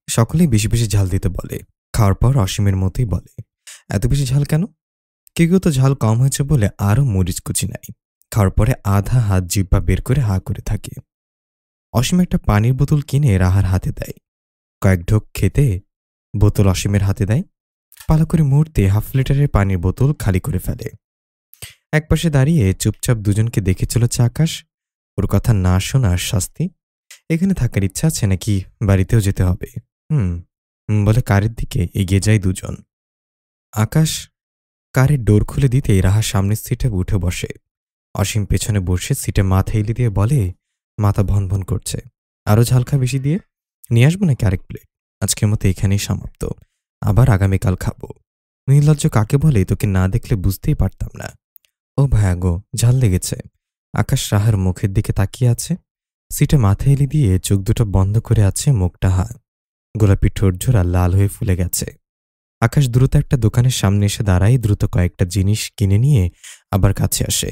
সকলেই বেশি বেশি ঝাল দিতে বলে। খাওয়ার পর অসীমের মতোই বলে, এত বেশি ঝাল কেন? কেউ কেউ তো ঝাল কম হয়েছে বলে আরও মরিচ কুচি নাই। খাওয়ার পরে আধা হাত জিব্বা বের করে হা করে থাকে। অসীম একটা পানির বোতল কিনে রাহার হাতে দেয়। কয়েক ঢোক খেতে বোতল অসীমের হাতে দেয়। পালা করে মুহূর্তে হাফ লিটারের পানির বোতল খালি করে ফেলে। একপাশে দাঁড়িয়ে চুপচাপ দুজনকে দেখে চলেছে আকাশ। ওর কথা না শোনার শাস্তি। এখানে থাকার ইচ্ছা আছে নাকি বাড়িতেও যেতে হবে? বলে কারের দিকে এগিয়ে যায় দুজন। আকাশ কারের ডোর খুলে দিতেই রাহা সামনের সিটে উঠে বসে। অসীম পেছনে বসে সিটে মাথা এলি দিয়ে বলে, মাথা ভন ভন করছে, আরো ঝাল খা বেশি দিয়ে। নিয়ে আসবো নাকি আরেক প্লেট? আজকের মতো এখানেই সমাপ্ত, আবার আগামীকাল খাবো। নির্লজ্জ কাকে বলে তোকে না দেখলে বুঝতেই পারতাম না। ও ভায়া গো, ঝাল লেগেছে। আকাশ রাহার মুখের দিকে তাকিয়ে আছে। সিটে মাথা এলি দিয়ে চোখ দুটো বন্ধ করে আছে, মুখটা গোলাপি ঠোঁটজোড়া লাল হয়ে ফুলে গেছে। আকাশ দ্রুত একটা দোকানের সামনে এসে দাঁড়ায়, দ্রুত কয়েকটা জিনিস কিনে নিয়ে আবার কাছে আসে।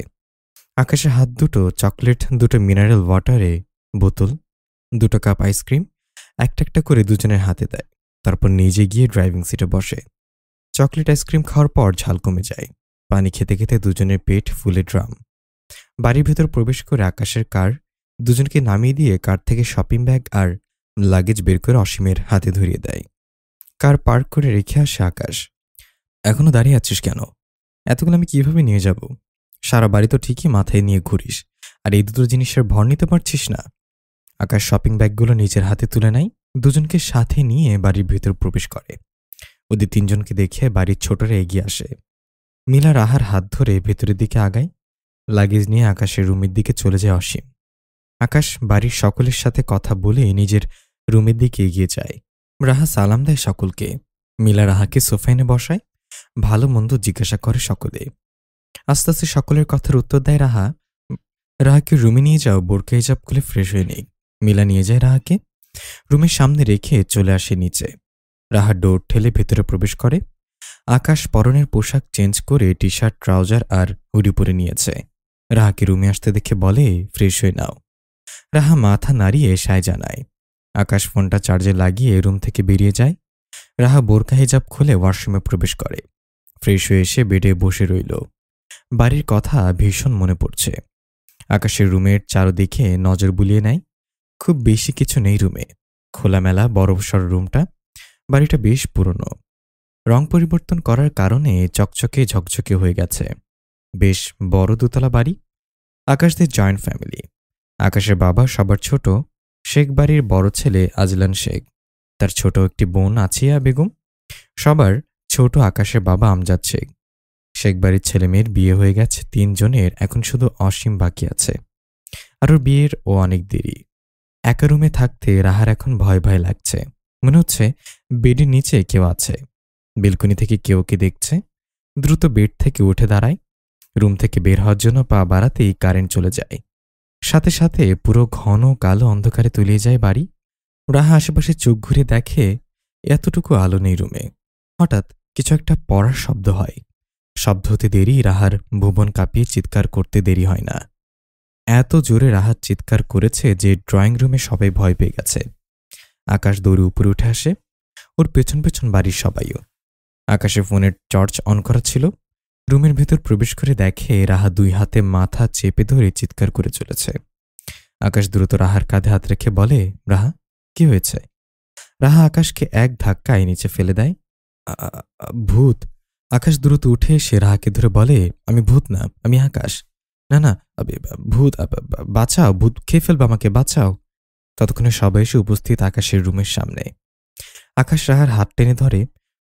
আকাশের হাত দুটো চকলেট, দুটো মিনারেল ওয়াটারে বোতল, দুটো কাপ আইসক্রিম একটা একটা করে দুজনের হাতে দেয়। তারপর নিজে গিয়ে ড্রাইভিং সিটে বসে। চকলেট আইসক্রিম খাওয়ার পর ঝাল কমে যায়। পানি খেতে খেতে দুজনের পেট ফুলে ড্রাম। বাড়ির ভেতর প্রবেশ করে আকাশের কার দুজনকে নামিয়ে দিয়ে কার থেকে শপিং ব্যাগ আর লাগেজ বের করে অসীমের হাতে ধরিয়ে দেয়। কার পার্ক করে রেখে আসে আকাশ। এখনো দাঁড়িয়ে আছিস কেন? এতগুলো আমি কিভাবে নিয়ে যাব? সারা বাড়ি তো ঠিকই মাথায় নিয়ে ঘুরিস, আর এই দুটো জিনিসের ভর নিতে পারছিস না। আকাশ শপিং ব্যাগগুলো নিজের হাতে তুলে নেয়, দুজনকে সাথে নিয়ে বাড়ির ভেতর প্রবেশ করে। ওদের তিনজনকে দেখে বাড়ির ছোটরা এগিয়ে আসে। মিলা রাহার হাত ধরে ভেতরের দিকে আগায়। লাগেজ নিয়ে আকাশের রুমের দিকে চলে যায় অসীম। আকাশ বাড়ির সকলের সাথে কথা বলে নিজের রুমের দিকে এগিয়ে যায়। রাহা সালাম দেয় সকলকে। মিলা রাহাকে সোফা এনে বসায়। ভালো মন্দ জিজ্ঞাসা করে সকলে। আস্তে আস্তে সকলের কথার উত্তর দেয় রাহা। রাহাকে রুমে নিয়ে যাও, বোরকা হিজাব খুলে ফ্রেশ হয়ে নেই। মিলা নিয়ে যায় রাহাকে। রুমের সামনে রেখে চলে আসে নিচে। রাহা ডোর ঠেলে ভেতরে প্রবেশ করে। আকাশ পরনের পোশাক চেঞ্জ করে টি শার্ট, ট্রাউজার আর হুডি পরে নিয়েছে। রাহাকে রুমে আসতে দেখে বলে, ফ্রেশ হয়ে নাও। রাহা মাথা নাড়িয়ে সায় জানায়। আকাশ ফোনটা চার্জে লাগিয়ে রুম থেকে বেরিয়ে যায়। রাহা বোরকা হিজাব খুলে ওয়াশরুমে প্রবেশ করে। ফ্রেশ হয়ে এসে বেডে বসে রইল। বাড়ির কথা ভীষণ মনে পড়ছে। আকাশের রুমের চারদিকে নজর বুলিয়ে নেয়। খুব বেশি কিছু নেই রুমে। খোলামেলা বড়সড় রুমটা। বাড়িটা বেশ পুরনো। রং পরিবর্তন করার কারণে চকচকে ঝকঝকে হয়ে গেছে। বেশ বড় দোতলা বাড়ি। আকাশদের জয়েন্ট ফ্যামিলি। আকাশের বাবা সবার ছোট, শেখ বাড়ির বড় ছেলে আজলান শেখ। তার ছোট একটি বোন আছিয়া বেগম। সবার ছোট আকাশের বাবা আমজাদ শেখ। শেখ বাড়ির ছেলে মেয়ের বিয়ে হয়ে গেছে তিনজনের, এখন শুধু অসীম বাকি আছে। আর ওর বিয়ের অনেক দেরি। একা রুমে থাকতে রাহার এখন ভয় ভয় লাগছে। মনে হচ্ছে বেডের নিচে কেউ আছে। বেলকনি থেকে কেউ কে দেখছে। দ্রুত বেড থেকে উঠে দাঁড়ায়। রুম থেকে বের হওয়ার জন্য পা বাড়াতেই কারেন্ট চলে যায়। সাথে সাথে পুরো ঘন কালো অন্ধকারে তলিয়ে যায় বাড়ি। রাহা আশেপাশে চোখ ঘুরে দেখে এতটুকু আলো নেই রুমে। হঠাৎ কিছু একটা পড়ার শব্দ হয়। শব্দ হতে দেরি রাহার ভুবন কাঁপিয়ে চিৎকার করতে দেরি হয় না। এত জোরে রাহাত চিৎকার করেছে যে ড্রয়িং রুমে সবাই ভয় পেয়ে গেছে। আকাশ দৌড়ে উপরে উঠে আসে। ওর পেছন পেছন বাড়ির সবাইও। আকাশের ফোনের টর্চ অন করা ছিল। রুমের ভেতর প্রবেশ করে দেখে রাহা দুই হাতে মাথা চেপে ধরে চিৎকার করে চলেছে। আকাশ দ্রুত রাহার কাঁধে হাত রেখে বলে, রাহা কি হয়েছে? রাহা আকাশকে এক ধাক্কায় নিচে ফেলে দেয়। ভূত। আকাশ দ্রুত উঠে এসে রাহাকে ধরে বলে, আমি ভূত না, আমি আকাশ। না না, ভূত, বাঁচাও, ভূত খেয়ে ফেলবে আমাকে, বাঁচাও। ততক্ষণে সবাই এসে উপস্থিত আকাশের রুমের সামনে। আকাশ রাহার হাত টেনে ধরে।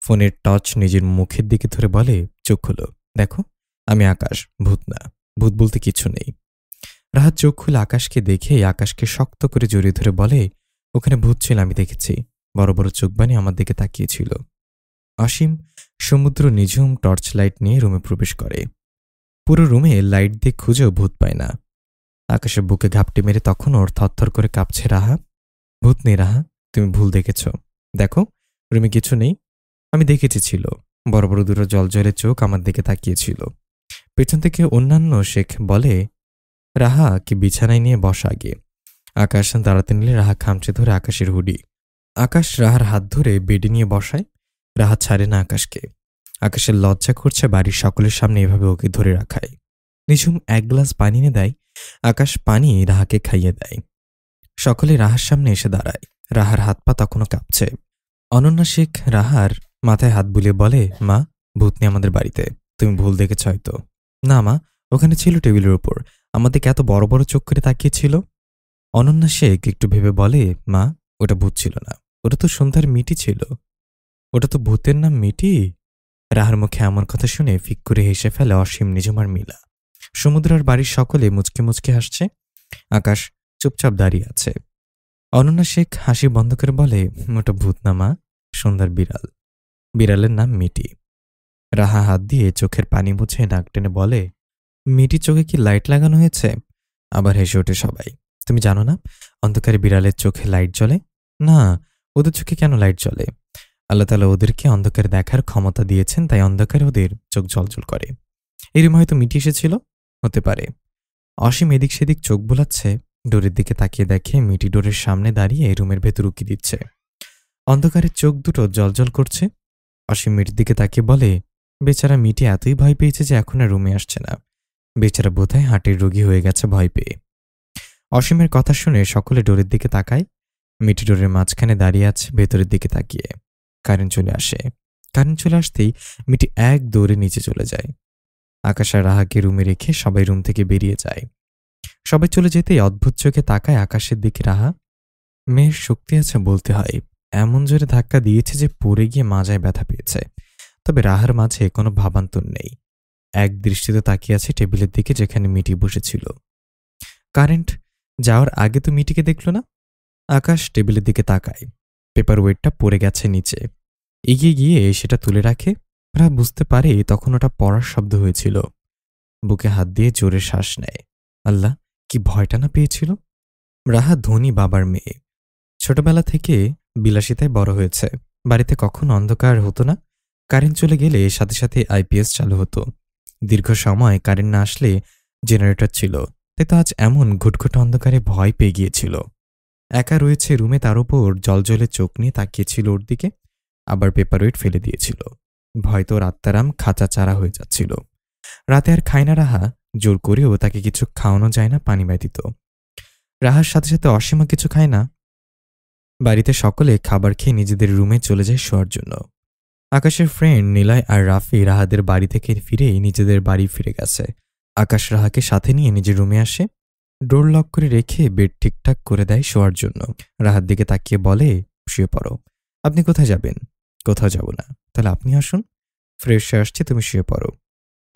ফোনের টর্চ নিজের মুখের দিকে ধরে বলে, চোখ খুলো, দেখো আমি আকাশ, ভূত না। ভূত বলতে কিছু নেই। রাহাত চোখ খুলে আকাশকে দেখে আকাশকে শক্ত করে জড়িয়ে ধরে বলে, ওখানে ভূত ছিল, আমি দেখেছি। বড় বড় চোখ বানিয়ে আমার দিকে তাকিয়েছিল। অসীম সমুদ্র নিঝুম টর্চ লাইট নিয়ে রুমে প্রবেশ করে। পুরো রুমে লাইট দিয়ে খুঁজেও ভূত পায় না। আকাশের বুকে ঘাপটি মেরে তখন ওর থরথর করে কাঁপছে রাহা। ভূত নেই রাহা, তুমি ভুল দেখেছ। দেখো রুমে কিছু নেই। আমি দেখেছি ছিল। বড় বড় দুটো জলজলে চোখ আমার দিকে তাকিয়েছিল। পেছন থেকে অন্যান্য শেখ বলে, রাহা কি বিছানায় নিয়ে বসা আগে। আকাশ দাঁড়াতে নিলে রাহা খামচে ধরে আকাশের হুডি। আকাশ রাহার হাত ধরে বেডে নিয়ে বসায়। রাহা ছাড়ে না আকাশকে। আকাশের লজ্জা করছে বাড়ির সকলের সামনে এভাবে ওকে ধরে রাখায়। নিঝুম এক গ্লাস পানি এনে দেয়। আকাশ পানি রাহাকে খাইয়ে দেয়। সকলে রাহার সামনে এসে দাঁড়ায়। রাহার হাত পা তখনও কাঁপছে। অনন্যা শেখ রাহার মাথায় হাত বুলিয়ে বলে, মা, ভূতনি আমাদের বাড়িতে, তুমি ভুল দেখেছ হয়তো। না মা, ওখানে ছিল টেবিলের উপর, আমাদেরকে এত বড় বড় চোখ করে তাকিয়েছিল। অনন্যা শেখ একটু ভেবে বলে, মা, ওটা ভূত ছিল না, ওটা তো সন্ধ্যার মিটি ছিল। ওটা তো ভূতের নাম মিটি। রাহার মুখে এমন কথা শুনে ফিক করে হেসে ফেলে অসীম, নিঝুম আর মিলা। সমুদ্রের বাড়ির সকলে মুচকে মুচকে হাসছে। আকাশ চুপচাপ দাঁড়িয়ে আছে। অনন্যা শেখ হাসি বন্ধ করে বলে, ওটা ভূত না মা, সন্ধ্যার বিড়াল। বিড়ালের নাম মিটি। রাহা হাত দিয়ে চোখের পানি মুছে নাক টেনে বলে, মিটির চোখে কি লাইট লাগানো হয়েছে? আবার হেসে ওঠে সবাই। তুমি জানো না অন্ধকারে বিড়ালের চোখে লাইট জ্বলে? না, ওদের চোখে কেন লাইট জ্বলে? আল্লাহ তাআলা ওদেরকে অন্ধকারে দেখার ক্ষমতা দিয়েছেন, তাই অন্ধকারে ওদের চোখ জ্বলজ্বল করে। এই রুমে হয়তো মিটি এসেছিল, হতে পারে। অসীম এদিক সেদিক চোখ বোলাচ্ছে। ডোরের দিকে তাকিয়ে দেখে মিটি ডোরের সামনে দাঁড়িয়ে রুমের ভেতর উকি দিচ্ছে। অন্ধকারের চোখ দুটো জ্বলজ্বল করছে। অসীম মিটির দিকে তাকিয়ে বলে, বেচারা মিটি এতই ভয় পেয়েছে যে এখন আর রুমে আসছে না। বেচারা বোধহয় হার্টের রোগী হয়ে গেছে ভয় পেয়ে। অসীমের কথা শুনে সকলে ডোরের দিকে তাকায়। মিটি ডোরের মাঝখানে দাঁড়িয়ে আছে ভেতরের দিকে তাকিয়ে। কারেন্ট চলে আসে। কারেন্ট চলে আসতেই মিটি এক দৌড়ে নিচে চলে যায়। আকাশ আর রাহাকে রুমে রেখে সবাই রুম থেকে বেরিয়ে যায়। সবাই চলে যেতেই অদ্ভুত চোখে তাকায় আকাশের দিকে রাহা। মেয়ের শক্তি আছে বলতে হয়। এমন জোরে ধাক্কা দিয়েছে যে পড়ে গিয়ে মাজায় ব্যথা পেয়েছে। তবে রাহার মাঝে কোনো ভাবান্তর নেই। এক দৃষ্টিতে তাকিয়ে আছে টেবিলের দিকে যেখানে মিটি বসেছিল। কারেন্ট যাওয়ার আগে তো মিটিকে দেখল না। আকাশ টেবিলের দিকে তাকায়। পেপার ওয়েটটা পড়ে গেছে নিচে। এগিয়ে গিয়ে সেটা তুলে রাখে। রাহা বুঝতে পারে তখন ওটা পড়ার শব্দ হয়েছিল। বুকে হাত দিয়ে জোরে শ্বাস নেয়। আল্লাহ, কি ভয়টা না পেয়েছিল। রাহা ধনী বাবার মেয়ে। ছোটবেলা থেকে বিলাসিতায় বড় হয়েছে। বাড়িতে কখনো অন্ধকার হতো না। কারেন্ট চলে গেলে সাথে সাথে আইপিএস চালু হতো। দীর্ঘ সময় কারেন্ট না আসলে জেনারেটর ছিল। তাই তো আজ এমন ঘুটঘুট অন্ধকারে ভয় পেয়ে গিয়েছিল। একা রয়েছে রুমে, তার উপর জলজলে চোখ নিয়ে তাকিয়েছিল ওর দিকে। আবার পেপার ওয়েট ফেলে দিয়েছিল। ভয় তো রাত্তারাম খাঁচা চারা হয়ে যাচ্ছিল। রাতে আর খায় না রাহা। জোর করেও তাকে কিছু খাওয়ানো যায় না পানি ব্যতীত। রাহার সাথে সাথে অসীমও কিছু খায় না। বাড়িতে সকলে খাবার খেয়ে নিজেদের রুমে চলে যায় শোয়ার জন্য। আকাশের ফ্রেন্ড নিলয় আর রাফি রাহাদের বাড়ি থেকে ফিরেই নিজেদের বাড়ি ফিরে গেছে। আকাশ রাহাকে সাথে নিয়ে নিজের রুমে আসে। ডোর লক করে রেখে বেড ঠিকঠাক করে দেয় শোয়ার জন্য। রাহার দিকে তাকিয়ে বলে, শুয়ে পড়ো। আপনি কোথায় যাবেন? কোথাও যাব না। তাহলে আপনি আসুন, ফ্রেশ হয়ে আসছে, তুমি শুয়ে পড়ো।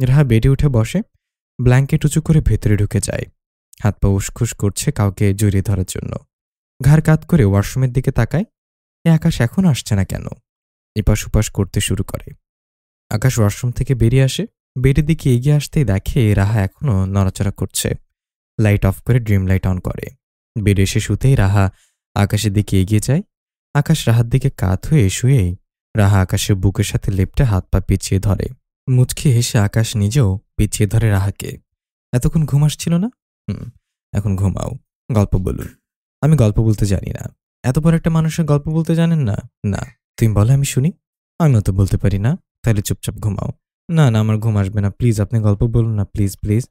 রাহা বেডে উঠে বসে। ব্ল্যাঙ্কেট উঁচু করে ভেতরে ঢুকে যায়। হাত পা উসখুস করছে কাউকে জড়িয়ে ধরার জন্য। ঘাড় কাত করে ওয়াশরুমের দিকে তাকায়। এ আকাশ এখন আসছে না কেন? এপাশ ওপাশ করতে শুরু করে। আকাশ ওয়াশরুম থেকে বেরিয়ে আসে। বেডের দিকে এগিয়ে আসতেই দেখে রাহা এখনও নড়াচড়া করছে। লাইট অফ করে ড্রিম লাইট অন করে। বেডে এসে শুতেই রাহা আকাশের দিকে এগিয়ে যায়। আকাশ রাহার দিকে কাত হয়ে শুয়েই রাহা আকাশের বুকের সাথে লেপ্টে হাত পা পিছিয়ে ধরে। মুচকি হেসে আকাশ নিজেও পিছিয়ে ধরে রাহাকে। এতক্ষণ ঘুম আসছিল না? এখন ঘুমাও, গল্প বলুন। আমি গল্প বলতে জানি না। এত বড় একটা মানুষের গল্প বলতে জানেন না? না, তুমি বলো, আমি শুনি। আমিও তো বলতে পারি না। তাহলে চুপচাপ ঘুমাও। না না, আমার ঘুম আসবে না, প্লিজ আপনি গল্প বলুন না, প্লিজ প্লিজ।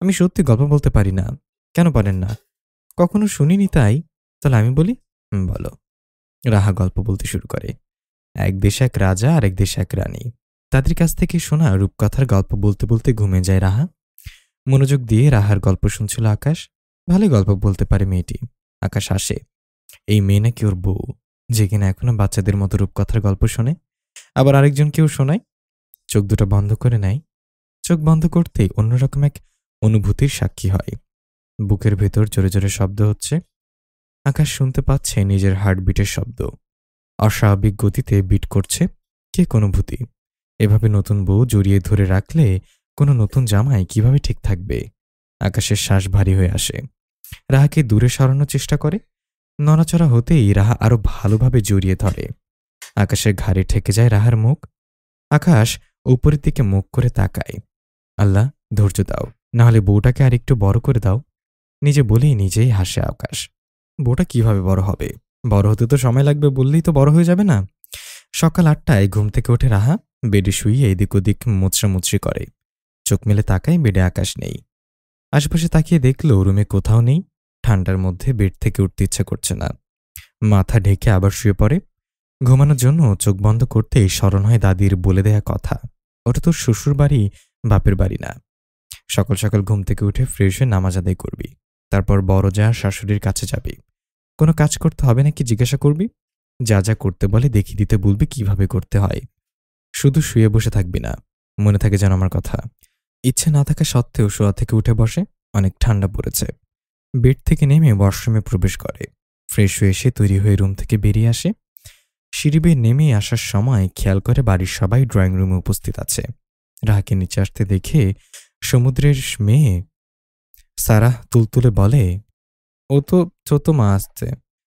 আমি সত্যি গল্প বলতে পারি না। কেন পারেন না? কখনো শুনিনি তাই। তাহলে আমি বলি। বলো। রাহা গল্প বলতে শুরু করে। এক দেশে এক রাজা আর এক দেশে এক রানী। তাদের কাছ থেকে শোনা রূপকথার গল্প বলতে বলতে ঘুমে যায় রাহা। মনোযোগ দিয়ে রাহার গল্প শুনছিল আকাশ। ভালোই গল্প বলতে পারে মেয়েটি। আকাশ হাসে। এই মেয়ে নাকি ওর বউ, যে কিনা এখনো বাচ্চাদের মতো রূপকথার গল্প শোনে। আবার আরেকজনকেও শোনায়। চোখ দুটো বন্ধ করে নেয়। চোখ বন্ধ করতেই অন্যরকম এক অনুভূতির সাক্ষী হয়। বুকের ভেতর জোরে জোরে শব্দ হচ্ছে। আকাশ শুনতে পাচ্ছে নিজের হার্টবিটের শব্দ। অস্বাভাবিক গতিতে বিট করছে। কে অনুভূতি? এভাবে নতুন বউ জড়িয়ে ধরে রাখলে কোনো নতুন জামাই কিভাবে ঠিক থাকবে? আকাশের শ্বাস ভারী হয়ে আসে। রাহাকে দূরে সরানোর চেষ্টা করে। নড়াচড়া হতেই রাহা আরো ভালোভাবে জড়িয়ে ধরে। আকাশের ঘাড়ে ঠেকে যায় রাহার মুখ। আকাশ উপরের দিকে মুখ করে তাকায়। আল্লাহ, ধৈর্য দাও, নাহলে বউটাকে আর একটু বড় করে দাও। নিজে বলেই নিজেই হাসে আকাশ। বউটা কিভাবে বড় হবে? বড় হতে তো সময় লাগবে বললেই তো বড় হয়ে যাবে না। সকাল ৮টায় ঘুম থেকে ওঠে রাহা। বেডে শুয়ে এদিক ওদিক মুচড়ামুচড়ি করে। চোখ মেলে তাকায়, বেডে আকাশ নেই। আশেপাশে তাকিয়ে দেখল রুমে কোথাও নেই। ঠান্ডার মধ্যে বেড থেকে উঠতে ইচ্ছা করছে না। মাথা ঢেকে আবার শুয়ে পড়ে। ঘুমানোর জন্য চোখ বন্ধ করতেই স্মরণ হয় দাদির বলে দেয়া কথা, ওটা তোর শ্বশুর বাড়ি, বাপের বাড়ি না। সকাল সকাল ঘুম থেকে উঠে ফ্রেশ হয়ে নামাজ আদায় করবি, তারপর বড় যা শাশুড়ির কাছে যাবি। কোনো কাজ করতে হবে নাকি জিজ্ঞাসা করবি, যা যা করতে বলে দেখিয়ে দিতে বলবি কিভাবে করতে হয়। শুধু শুয়ে বসে থাকবি না, মনে থাকে যেন আমার কথা। ইচ্ছে না থাকা সত্ত্বেও শোয়া থেকে উঠে বসে। অনেক ঠান্ডা পড়েছে। বেড থেকে নেমে ওয়াশরুমে প্রবেশ করে। ফ্রেশ হয়ে এসে তৈরি হয়ে রুম থেকে বেরিয়ে আসে। সিঁড়ি বেয়ে নেমে আসার সময় খেয়াল করে বাড়ির সবাই ড্রয়িং রুমে উপস্থিত আছে। রাহাকে নিচে আসতে দেখে সমুদ্রের মেয়ে সারাহ তুলতুলে বলে, ও তো ছোট মা আসছে।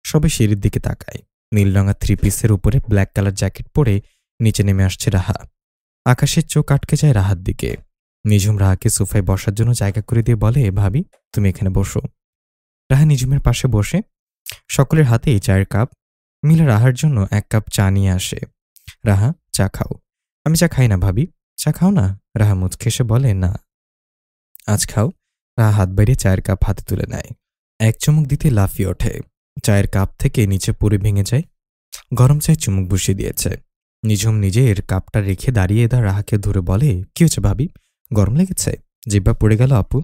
সবে সিঁড়ির দিকে তাকায়। নীল রঙা থ্রি পিসের উপরে ব্ল্যাক কালার জ্যাকেট পরে নিচে নেমে আসছে রাহা। আকাশের চোখ আটকে যায় রাহার দিকে। নিঝুম রাহাকে সোফায় বসার জন্য জায়গা করে দিয়ে বলে, ভাবি তুমি এখানে বসো। রাহা নিঝুমের পাশে বসে। সকলের হাতেই চায়ের কাপ। মিলা রাহার জন্য 1 কাপ চা নিয়ে আসে। রাহা, চা খাও। আমি চা খাই না ভাবি। চা খাও না? রাহা মুচকে এসে বলে, না। আজ খাও। রাহা হাত বাড়িয়ে চায়ের কাপ হাতে তুলে নেয়। এক চুমুক দিতে লাফিয়ে ওঠে। চায়ের কাপ থেকে নিচে পড়ে ভেঙে যায়। গরম চায়ে চুমুক বসিয়ে দিয়েছে। নিঝুম নিজের কাপটা রেখে দাঁড়িয়ে রাহাকে ধরে বলে, কি হয়েছে ভাবি? গরম লেগেছে? জিব্বা পড়ে গেল আপু।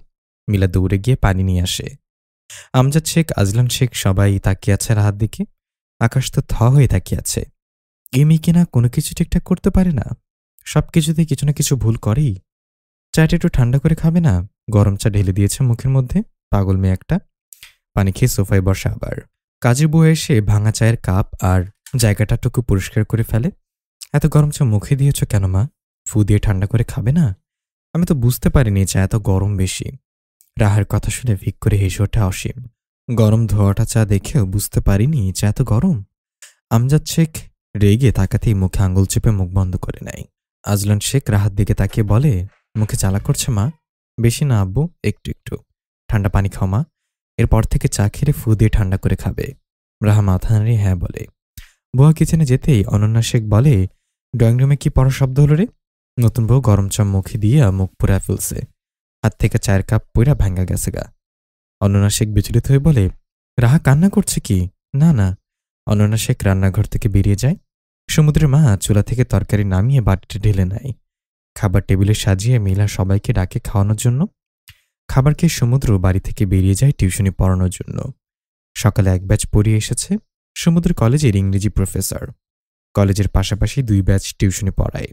মিলা দৌড়ে গিয়ে পানি নিয়ে আসে। আমজাদ শেখ, আজলান শেখ সবাই তাকিয়ে আছে রাহার দিকে। আকাশ তো থ হয়ে তাকিয়ে আছে। এই মেয়ে কিনা কোনো কিছু ঠিকঠাক করতে পারে না। সব কিছুতেই কিছু না কিছু ভুল করেই। চাটা একটু ঠান্ডা করে খাবে না? গরম চা ঢেলে দিয়েছে মুখের মধ্যে। পাগল মেয়ে একটা। পানি খেয়ে সোফায় বসে আবার। কাজের বউ এসে ভাঙা চায়ের কাপ আর জায়গাটাটুকু পরিষ্কার করে ফেলে। এত গরম চা মুখে দিয়েছ কেন মা? ফু দিয়ে ঠান্ডা করে খাবে না? আমি তো বুঝতে পারিনি চা এত গরম বেশি। রাহার কথা শুনে ভিক করে হেসে ওঠে অসীম। গরম ধোয়াটা চা দেখেও বুঝতে পারিনি চা এত গরম। আমজাদ শেখ রেগে তাকাতেই মুখে আঙুল চেপে মুখ বন্ধ করে নেয়। আজলান শেখ রাহার দিকে তাকিয়ে বলে, মুখে জ্বালা করছে মা? বেশি না আব্বু, একটু একটু। ঠান্ডা পানি খাও মা। এরপর থেকে চা খেলে ফু দিয়ে ঠান্ডা করে খাবে। রাহা মাথা নাড়িয়ে হ্যাঁ বলে। বুয়া কিচেনে যেতেই অনন্যা শেখ বলে, ড্রয়িং রুমে কি পড়ার শব্দ হলো রে? নতুন বউ গরম চা মুখে দিয়ে মুখ পুরা ফেলছে। হাত থেকে চায়ের কাপ পুরা ভাঙ্গা গেছে গা। অনন্যা শেখ বিচলিত হয়ে বলে, রাহা কান্না করছে কি? না না। অনন্যা শেখ রান্নাঘর থেকে বেরিয়ে যায়। সমুদ্রের মা চুলা থেকে তরকারি নামিয়ে বাটিতে ঢেলে নেয়। খাবার টেবিলে সাজিয়ে মিলা সবাইকে ডাকে খাওয়ানোর জন্য। খাবার খেয়ে সমুদ্র বাড়ি থেকে বেরিয়ে যায় টিউশনি পড়ানোর জন্য। সকালে 1 ব্যাচ পড়িয়ে এসেছে। সমুদ্র কলেজের ইংরেজি প্রফেসর। কলেজের পাশাপাশি 2 ব্যাচ টিউশনি পড়ায়।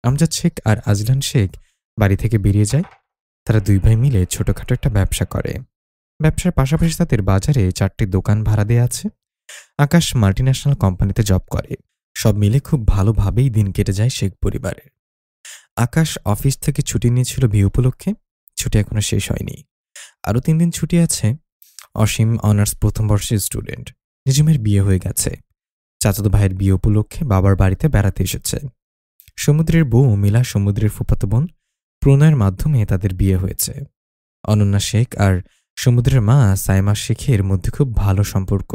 আমজাদ শেখ আর আজলান শেখ বাড়ি থেকে বেরিয়ে যায়। তারা 2 ভাই মিলে ছোটখাটো একটা ব্যবসা করে। ব্যবসার পাশাপাশি তাদের বাজারে 4টি দোকান ভাড়া দেয়া আছে। আকাশ মাল্টিন্যাশনাল কোম্পানিতে জব করে। সব মিলে খুব ভালোভাবেই দিন কেটে যায় শেখ পরিবারের। আকাশ অফিস থেকে ছুটি নিয়েছিল বিয়ে উপলক্ষে। ছুটি এখনো শেষ হয়নি। আরও 3 দিন ছুটি আছে। অসীম অনার্স প্রথম বর্ষের স্টুডেন্ট। নিঝুমের বিয়ে হয়ে গেছে। চাচাতো ভাইয়ের বিয়ে উপলক্ষে বাবার বাড়িতে বেড়াতে এসেছে। সমুদ্রের বউ মিলা সমুদ্রের ফুফাতো বোন। প্রণয়ের মাধ্যমে তাদের বিয়ে হয়েছে। অনন্যা শেখ আর সমুদ্রের মা সাইমা শেখের মধ্যে খুব ভালো সম্পর্ক।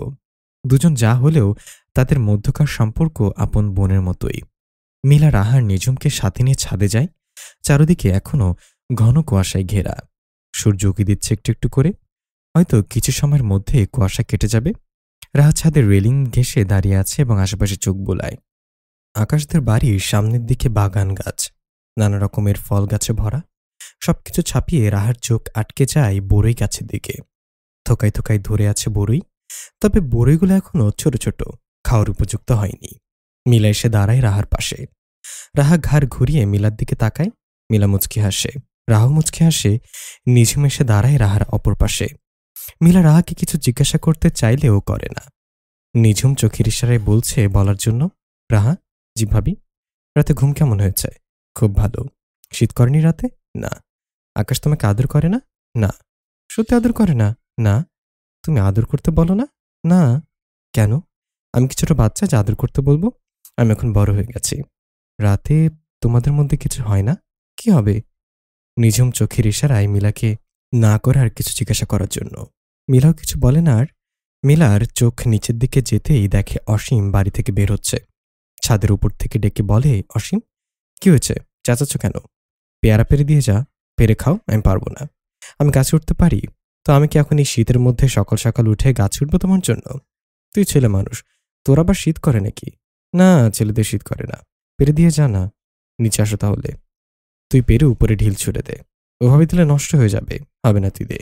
দুজন যা হলেও তাদের মধ্যকার সম্পর্ক আপন বোনের মতোই। মিলা রাহার নিঝুমকে সাথে নিয়ে ছাদে যায়। চারদিকে এখনো ঘন কুয়াশায় ঘেরা। সূর্য উঁকি দিচ্ছে একটু একটু করে। হয়তো কিছু সময়ের মধ্যে কুয়াশা কেটে যাবে। রাহা ছাদের রেলিং ঘেঁষে দাঁড়িয়ে আছে এবং আশেপাশে চোখ বোলায়। আকাশদের বাড়ির সামনের দিকে বাগান গাছ, নানা রকমের ফল গাছে ভরা। সবকিছু ছাপিয়ে রাহার চোখ আটকে যায় বড়ই গাছের দিকে। থোকায় থোকায় ধরে আছে বড়ই। তবে বড়ইগুলো এখনো ছোট ছোট, খাওয়ার উপযুক্ত হয়নি। মিলা এসে দাঁড়ায় রাহার পাশে। রাহা ঘাড় ঘুরিয়ে মিলার দিকে তাকায়। মিলা মুচকি হাসে। রাহা মুচকি হাসে। নিঝুম এসে দাঁড়ায় রাহার অপর পাশে। মিলা রাহাকে কিছু জিজ্ঞাসা করতে চাইলেও করে না। নিঝুম চোখের ইশারায় বলছে বলার জন্য, রাহা, জি ভাবি। রাতে ঘুম কেমন হয়েছে? খুব ভালো। শীত করেনি রাতে? না। আকাশ তোমাকে আদর করে না? না। সত্যি আদর করে না? না। তুমি আদর করতে বলো না? না। কেন? আমি কি ছোট বাচ্চা যে আদর করতে বলবো? আমি এখন বড় হয়ে গেছি। রাতে তোমাদের মধ্যে কিছু হয় না? কি হবে? নিঝুম চোখের ইশারায় মিলাকে না করে আর কিছু জিজ্ঞাসা করার জন্য। মিলাও কিছু বলে না আর। মিলার চোখ নিচের দিকে যেতেই দেখে অসীম বাড়ি থেকে বের হচ্ছে। ছাদের উপর থেকে ডেকে বলে, অসীম, কি হয়েছে, চেঁচাচ্ছ কেন? পেয়ারা পেরে দিয়ে যা, পেরে খাও। আমি পারবো না। আমি গাছে উঠতে পারি? তো আমি কি এখন এই শীতের মধ্যে সকাল সকাল উঠে গাছে উঠবো তোমার জন্য? তুই ছেলে মানুষ, তোর আবার শীত করে নাকি? না, ছেলেদের শীত করে না। পেরে দিয়ে যা না। নিচে আসো তাহলে। তুই পেরে উপরে ঢিল ছুড়ে দে। ওভাবে দিলে নষ্ট হয়ে যাবে। হবে না, তুই দে।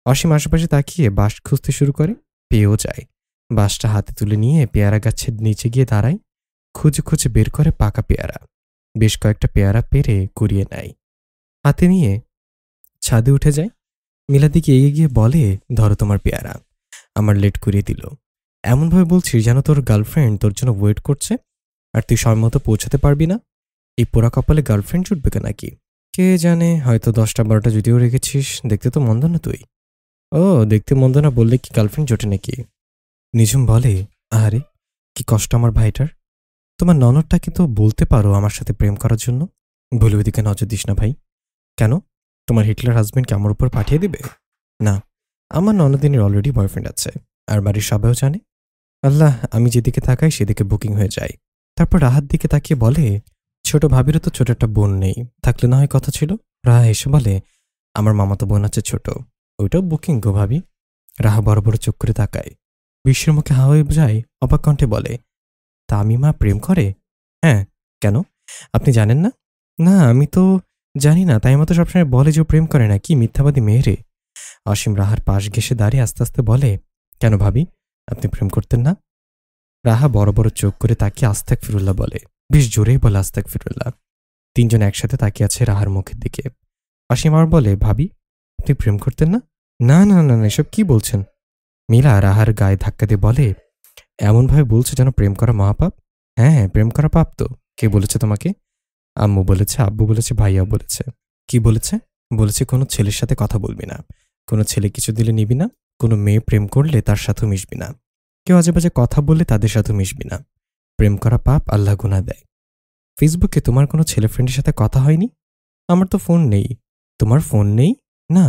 অসীম আশেপাশে তাকিয়ে বাঁশ খুঁজতে শুরু করে। পেয়েও যায়। বাঁশটা হাতে তুলে নিয়ে পেয়ারা গাছের নিচে গিয়ে দাঁড়ায়। খুঁজে খুঁজে বের করে পাকা পেয়ারা। বেশ কয়েকটা পেয়ারা পেরে কুড়িয়ে নেয়। হাতে নিয়ে ছাদে উঠে যায়। মিলা দিকে এগিয়ে গিয়ে বলে, ধরো তোমার পেয়ারা। আমার লেট করিয়ে দিল। এমনভাবে বলছিস যেন তোর গার্লফ্রেন্ড তোর জন্য ওয়েট করছে, আর তুই সময় মতো পৌঁছাতে পারবি না। এই পোড়া কপালে গার্লফ্রেন্ড জুটবে কে নাকি? কে জানে, হয়তো 10টা 12টা যদিও রেখেছিস। দেখতে তো মন্দ না তুই। ও, দেখতে মন্দ না বললে কি গার্লফ্রেন্ড জোটে নাকি? নিঝুম বলে, আরে কি কষ্ট আমার ভাইটার। তোমার ননদটাকে তো বলতে পারো আমার সাথে প্রেম করার জন্য। ভুলে ওইদিকে নজর দিস না ভাই। কেন, তোমার হিটলার হাজবেন্ডকে আমার উপর পাঠিয়ে দিবে? না, আমার ননদিনীর অলরেডি বয়ফ্রেন্ড আছে, আর বাড়ির সবাইও জানে। আল্লাহ, আমি যেদিকে তাকাই সেদিকে বুকিং হয়ে যায়। তারপর রাহার দিকে তাকিয়ে বলে, ছোট ভাবিরও তো ছোট একটা বোন নেই, থাকলে না হয় কথা ছিল। রাহা এসে বলে, আমার মামাতো বোন আছে ছোট, ওইটাও বুকিং গো ভাবি। রাহা বড় বড় চোখ করে তাকায়। বিশ্বের মুখে হাওয়া হয়ে যায়, অবাক কণ্ঠে বলে, তামিমা প্রেম করে? হ্যাঁ, কেন, আপনি জানেন না? না, আমি তো জানি না। তাই মতো সবসময় বলে যে ও প্রেম করে না, কি মিথ্যাবাদী মেয়েরে। অসীম রাহার পাশ ঘেসে দাঁড়িয়ে আস্তে আস্তে বলে, কেন ভাবি, আপনি প্রেম করতেন না? রাহা বড় বড় চোখ করে তাকিয়ে আস্তাক ফিরুল্লাহ বলে। বেশ জোরেই বলে আস্তাক ফিরুল্লাহ। তিনজন একসাথে তাকিয়ে আছে রাহার মুখের দিকে। অসীম আর বলে, ভাবি, আপনি প্রেম করতেন না? না না না না, এসব কি বলছেন? মিলা রাহার গায়ে ধাক্কা দিয়ে বলে, এমনভাবে বলছে যেন প্রেম করা মহাপাপ। হ্যাঁ, প্রেম করা পাপ তো। কে বলেছে তোমাকে? আম্মু বলেছে, আব্বু বলেছে, ভাইয়াও বলেছে। কি বলেছে? বলেছে কোনো ছেলের সাথে কথা বলবি না, কোনো ছেলে কিছু দিলে নিবি না, কোনো মেয়ে প্রেম করলে তার সাথেও মিশবি না, কেউ আজে বাজে কথা বললে তাদের সাথেও মিশবি না। প্রেম করা পাপ, আল্লাহ গুনাহ দেয়। ফেসবুকে তোমার কোনো ছেলে ফ্রেন্ডের সাথে কথা হয়নি? আমার তো ফোন নেই। তোমার ফোন নেই? না।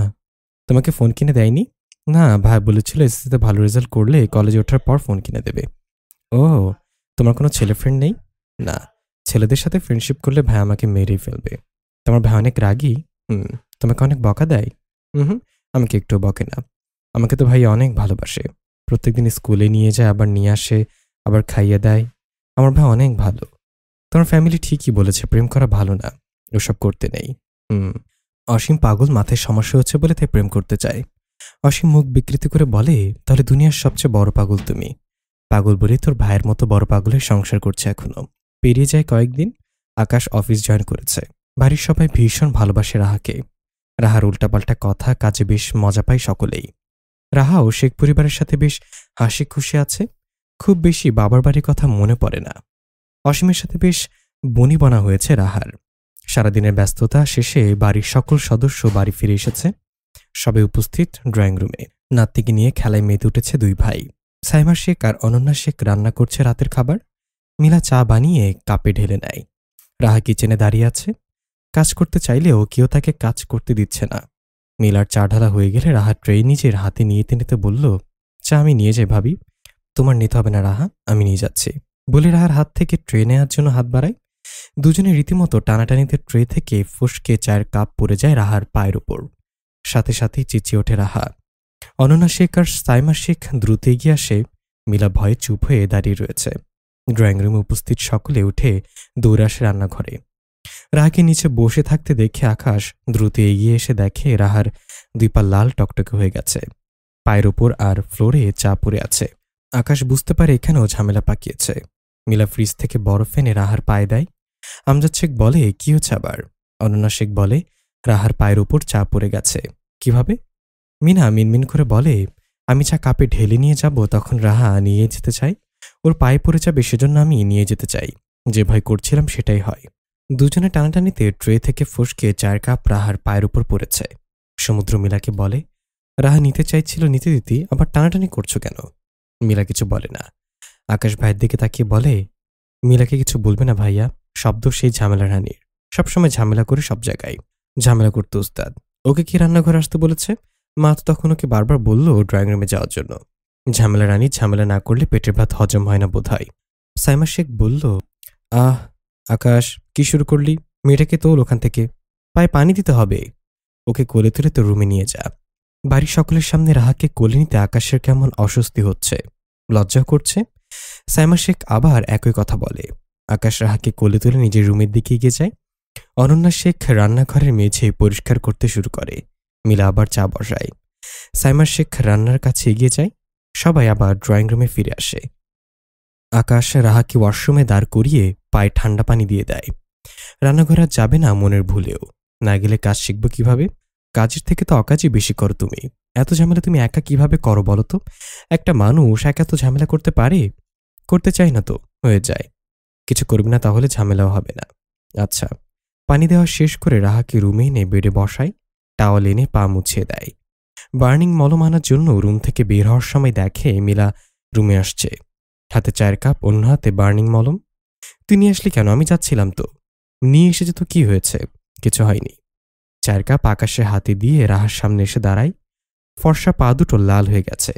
তোমাকে ফোন কিনে দেয়নি? না, ভাই বলেছিল এসএসসিতে ভালো রেজাল্ট করলে কলেজে ওঠার পর ফোন কিনে দেবে। ও, তোমার কোনো ছেলে ফ্রেন্ড নেই? না। ছেলেদের সাথে ফ্রেন্ডশিপ করলে ভাই আমাকে মেরেই ফেলবে। তোমার ভাই অনেক রাগী? হুম। তোমাকে অনেক বকা দেয়? হুম। আমাকে একটু বকে না। আমাকে তো ভাই অনেক ভালোবাসে। প্রত্যেকদিন স্কুলে নিয়ে যায়, আবার নিয়ে আসে, আবার খাইয়ে দেয়। আমার ভাই অনেক ভালো। তোমার ফ্যামিলি ঠিকই বলেছে, প্রেম করা ভালো না, ওসব করতে নেই। হুম। অসীম পাগল, মাথায় সমস্যা হচ্ছে বলে তাই প্রেম করতে চায়। অসীম মুখ বিকৃতি করে বলে, তাহলে দুনিয়ার সবচেয়ে বড় পাগল তুমি। পাগল বলে তোর ভাইয়ের মতো বড় পাগলের সংসার করছে এখনো। পেরিয়ে যায় কয়েকদিন। আকাশ অফিস জয়েন করেছে। বাড়ির সবাই ভীষণ ভালোবাসে রাহাকে। রাহার উল্টাপাল্টা কথা কাজে বেশ মজা পায় সকলেই। রাহাও শেখ পরিবারের সাথে বেশ হাসি খুশি আছে। খুব বেশি বাবার বাড়ির কথা মনে পড়ে না। অসীমের সাথে বেশ বনিবনা হয়েছে রাহার। সারাদিনের ব্যস্ততা শেষে বাড়ির সকল সদস্য বাড়ি ফিরে এসেছে। সবাই উপস্থিত ড্রয়িং রুমে। নাতনিকে নিয়ে খেলায় মেতে উঠেছে দুই ভাই। সাইমা শেখ আর অনন্যা শেখ রান্না করছে রাতের খাবার। মিলা চা বানিয়ে কাপে ঢেলে নেয়। রাহা কিচেনে দাঁড়িয়ে আছে। কাজ করতে চাইলেও কেউ তাকে কাজ করতে দিচ্ছে না। মিলার চা ঢালা হয়ে গেলে রাহা ট্রে নিজের হাতে নিতে নিতে বলল, চা আমি নিয়ে যাই ভাবি। তোমার নিতে হবে না রাহা, আমি নিয়ে যাচ্ছি বলে রাহার হাত থেকে ট্রে নেওয়ার জন্য হাত বাড়ায়। দুজনে রীতিমতো টানাটানিতে ট্রে থেকে ফুসকে চায়ের কাপ পড়ে যায় রাহার পায়ের উপর। সাথে সাথেই চেঁচিয়ে ওঠে রাহা। অনন্যা শেখ আর সাইমা শেখ দ্রুত এগিয়ে আসে। মিলা ভয়ে চুপ হয়ে দাঁড়িয়ে রয়েছে। ড্রয়িং রুমে উপস্থিত সকলে উঠে দৌড়ে আসে রান্নাঘরে। রাহাকে নিচে বসে থাকতে দেখে আকাশ দ্রুত এগিয়ে এসে দেখে রাহার দুই পা লাল টকটকে হয়ে গেছে। পায়ের ওপর আর ফ্লোরে চা পড়ে আছে। আকাশ বুঝতে পারে এখানেও ঝামেলা পাকিয়েছে। মিলা ফ্রিজ থেকে বরফ এনে রাহার পায়ে দেয়। আমজাদ শেখ বলে, কি হচ্ছে আবার? অনন্যা শেখ বলে, রাহার পায়ের ওপর চা পড়ে গেছে। কিভাবে? মিনা মিনমিন করে বলে, আমি চা কাপে ঢেলে নিয়ে যাব, তখন রাহা নিয়ে যেতে চাই। ওর পায়ে পড়ে যাবে, সেজন্য আমি নিয়ে যেতে চাই। যে ভয় করছিলাম সেটাই হয়। দুজনে টানাটানিতে ট্রে থেকে ফসকে চায়ের কাপ রাহার পায়ের উপর পড়েছে। সমুদ্র মিলাকে বলে, রাহা নিতে চাইছিল, নিতে দিতি আবার টানাটানি করছো কেন? মিলা কিছু বলে না। আকাশ ভাইয়ের দিকে তাকিয়ে বলে, মিলাকে কিছু বলবে না ভাইয়া, শব্দ সেই ঝামেলা রানীর। সবসময় ঝামেলা করে সব জায়গায় ঝামেলা করতে উস্তাদ। ওকে কি রান্নাঘরে আসতে বলেছে? মা তো তখন ওকে বারবার বলল ড্রয়িং রুমে যাওয়ার জন্য। ঝামেলা রানী, ঝামেলা না করলে পেটের ভাত হজম হয় না বোধহয়। সাইমা শেখ বলল, আহ আকাশ, কি শুরু করলি? মেয়েটাকে তোল ওখান থেকে, পায়ে পানি দিতে হবে। ওকে কোলে তুলে তো রুমে নিয়ে যা। বাড়ির সকলের সামনে রাহাকে কোলে নিতে আকাশের কেমন অস্বস্তি হচ্ছে, লজ্জা করছে। সাইমা শেখ আবার একই কথা বলে। আকাশ রাহাকে কোলে তুলে নিজের রুমের দিকে এগিয়ে যায়। অনন্যা শেখ রান্নাঘরের মেঝে পরিষ্কার করতে শুরু করে। মিলা আবার চা বসায়। সাইমা শেখ রান্নার কাছে এগিয়ে যায়। সবাই আবার ড্রয়িং রুমে ফিরে আসে। আকাশ রাহাকে ওয়াশরুমে দাঁড় করিয়ে পায়ে ঠান্ডা পানি দিয়ে দেয়। রান্নাঘর আর যাবে না মনের ভুলেও। না গেলে কাজ শিখব কিভাবে? কাজের থেকে তো অকাজই বেশি করো তুমি। এত ঝামেলা তুমি একা কিভাবে করো বলো তো? একটা মানুষ একা তো ঝামেলা করতে পারে? করতে চাই না তো, হয়ে যায়। কিছু করবি না তাহলে ঝামেলাও হবে না। আচ্ছা। পানি দেওয়া শেষ করে রাহাকে রুমে এনে বেডে বসায়। টাওয়াল এনে পা মুছিয়ে দেয়। বার্নিং মলম আনার জন্য রুম থেকে বের হওয়ার সময় দেখে মিলা রুমে আসছে। হাতে চায়ের কাপ, অন্য হাতে বার্নিং মলম। তুই নিয়ে আসলি কেন? আমি যাচ্ছিলাম তো। নিয়ে এসেছে তো কি হয়েছে? কিছু হয়নি। চায়ের কাপ আকাশের হাতে দিয়ে রাহার সামনে এসে দাঁড়ায়। ফর্সা পা দুটো লাল হয়ে গেছে।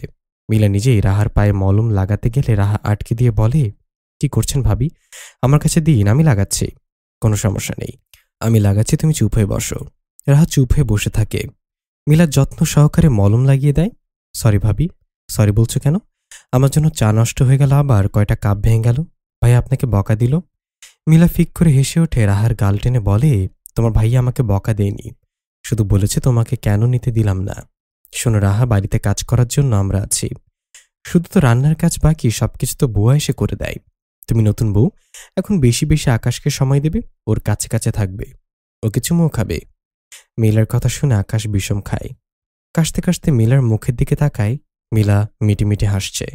মিলা নিজেই রাহার পায়ে মলম লাগাতে গেলে রাহা আটকে দিয়ে বলে, কি করছেন ভাবি? আমার কাছে দিন, আমি লাগাচ্ছি। কোনো সমস্যা নেই, আমি লাগাচ্ছি, তুমি চুপ হয়ে বসো। রাহা চুপ হয়ে বসে থাকে। মিলা যত্ন সহকারে মলম লাগিয়ে দেয়। সরি ভাবি। সরি বলছো কেন? আমার জন্য চা নষ্ট হয়ে গেল, আবার কয়টা কাপ ভেঙে গেল। ভাই আপনাকে বকা দিল? মিলা ফিক করে হেসে ওঠে। রাহার গাল টেনে বলে, তোমার ভাইয়া আমাকে বকা দেয়নি, শুধু বলেছে তোমাকে কেন নিতে দিলাম না। শোনো রাহা, বাড়িতে কাজ করার জন্য আমরা আছি। শুধু তো রান্নার কাজ বাকি, সবকিছু তো বুয়া এসে করে দেয়। তুমি নতুন বউ, এখন বেশি বেশি আকাশকে সময় দেবে, ওর কাছে কাছে থাকবে, ওকে চুমুও খাবে। মিলার কথা শুনে আকাশ বিষম খায়। কাশতে কাশতে মিলার মুখের দিকে তাকায়। মিলা মিটি মিটি হাসছে।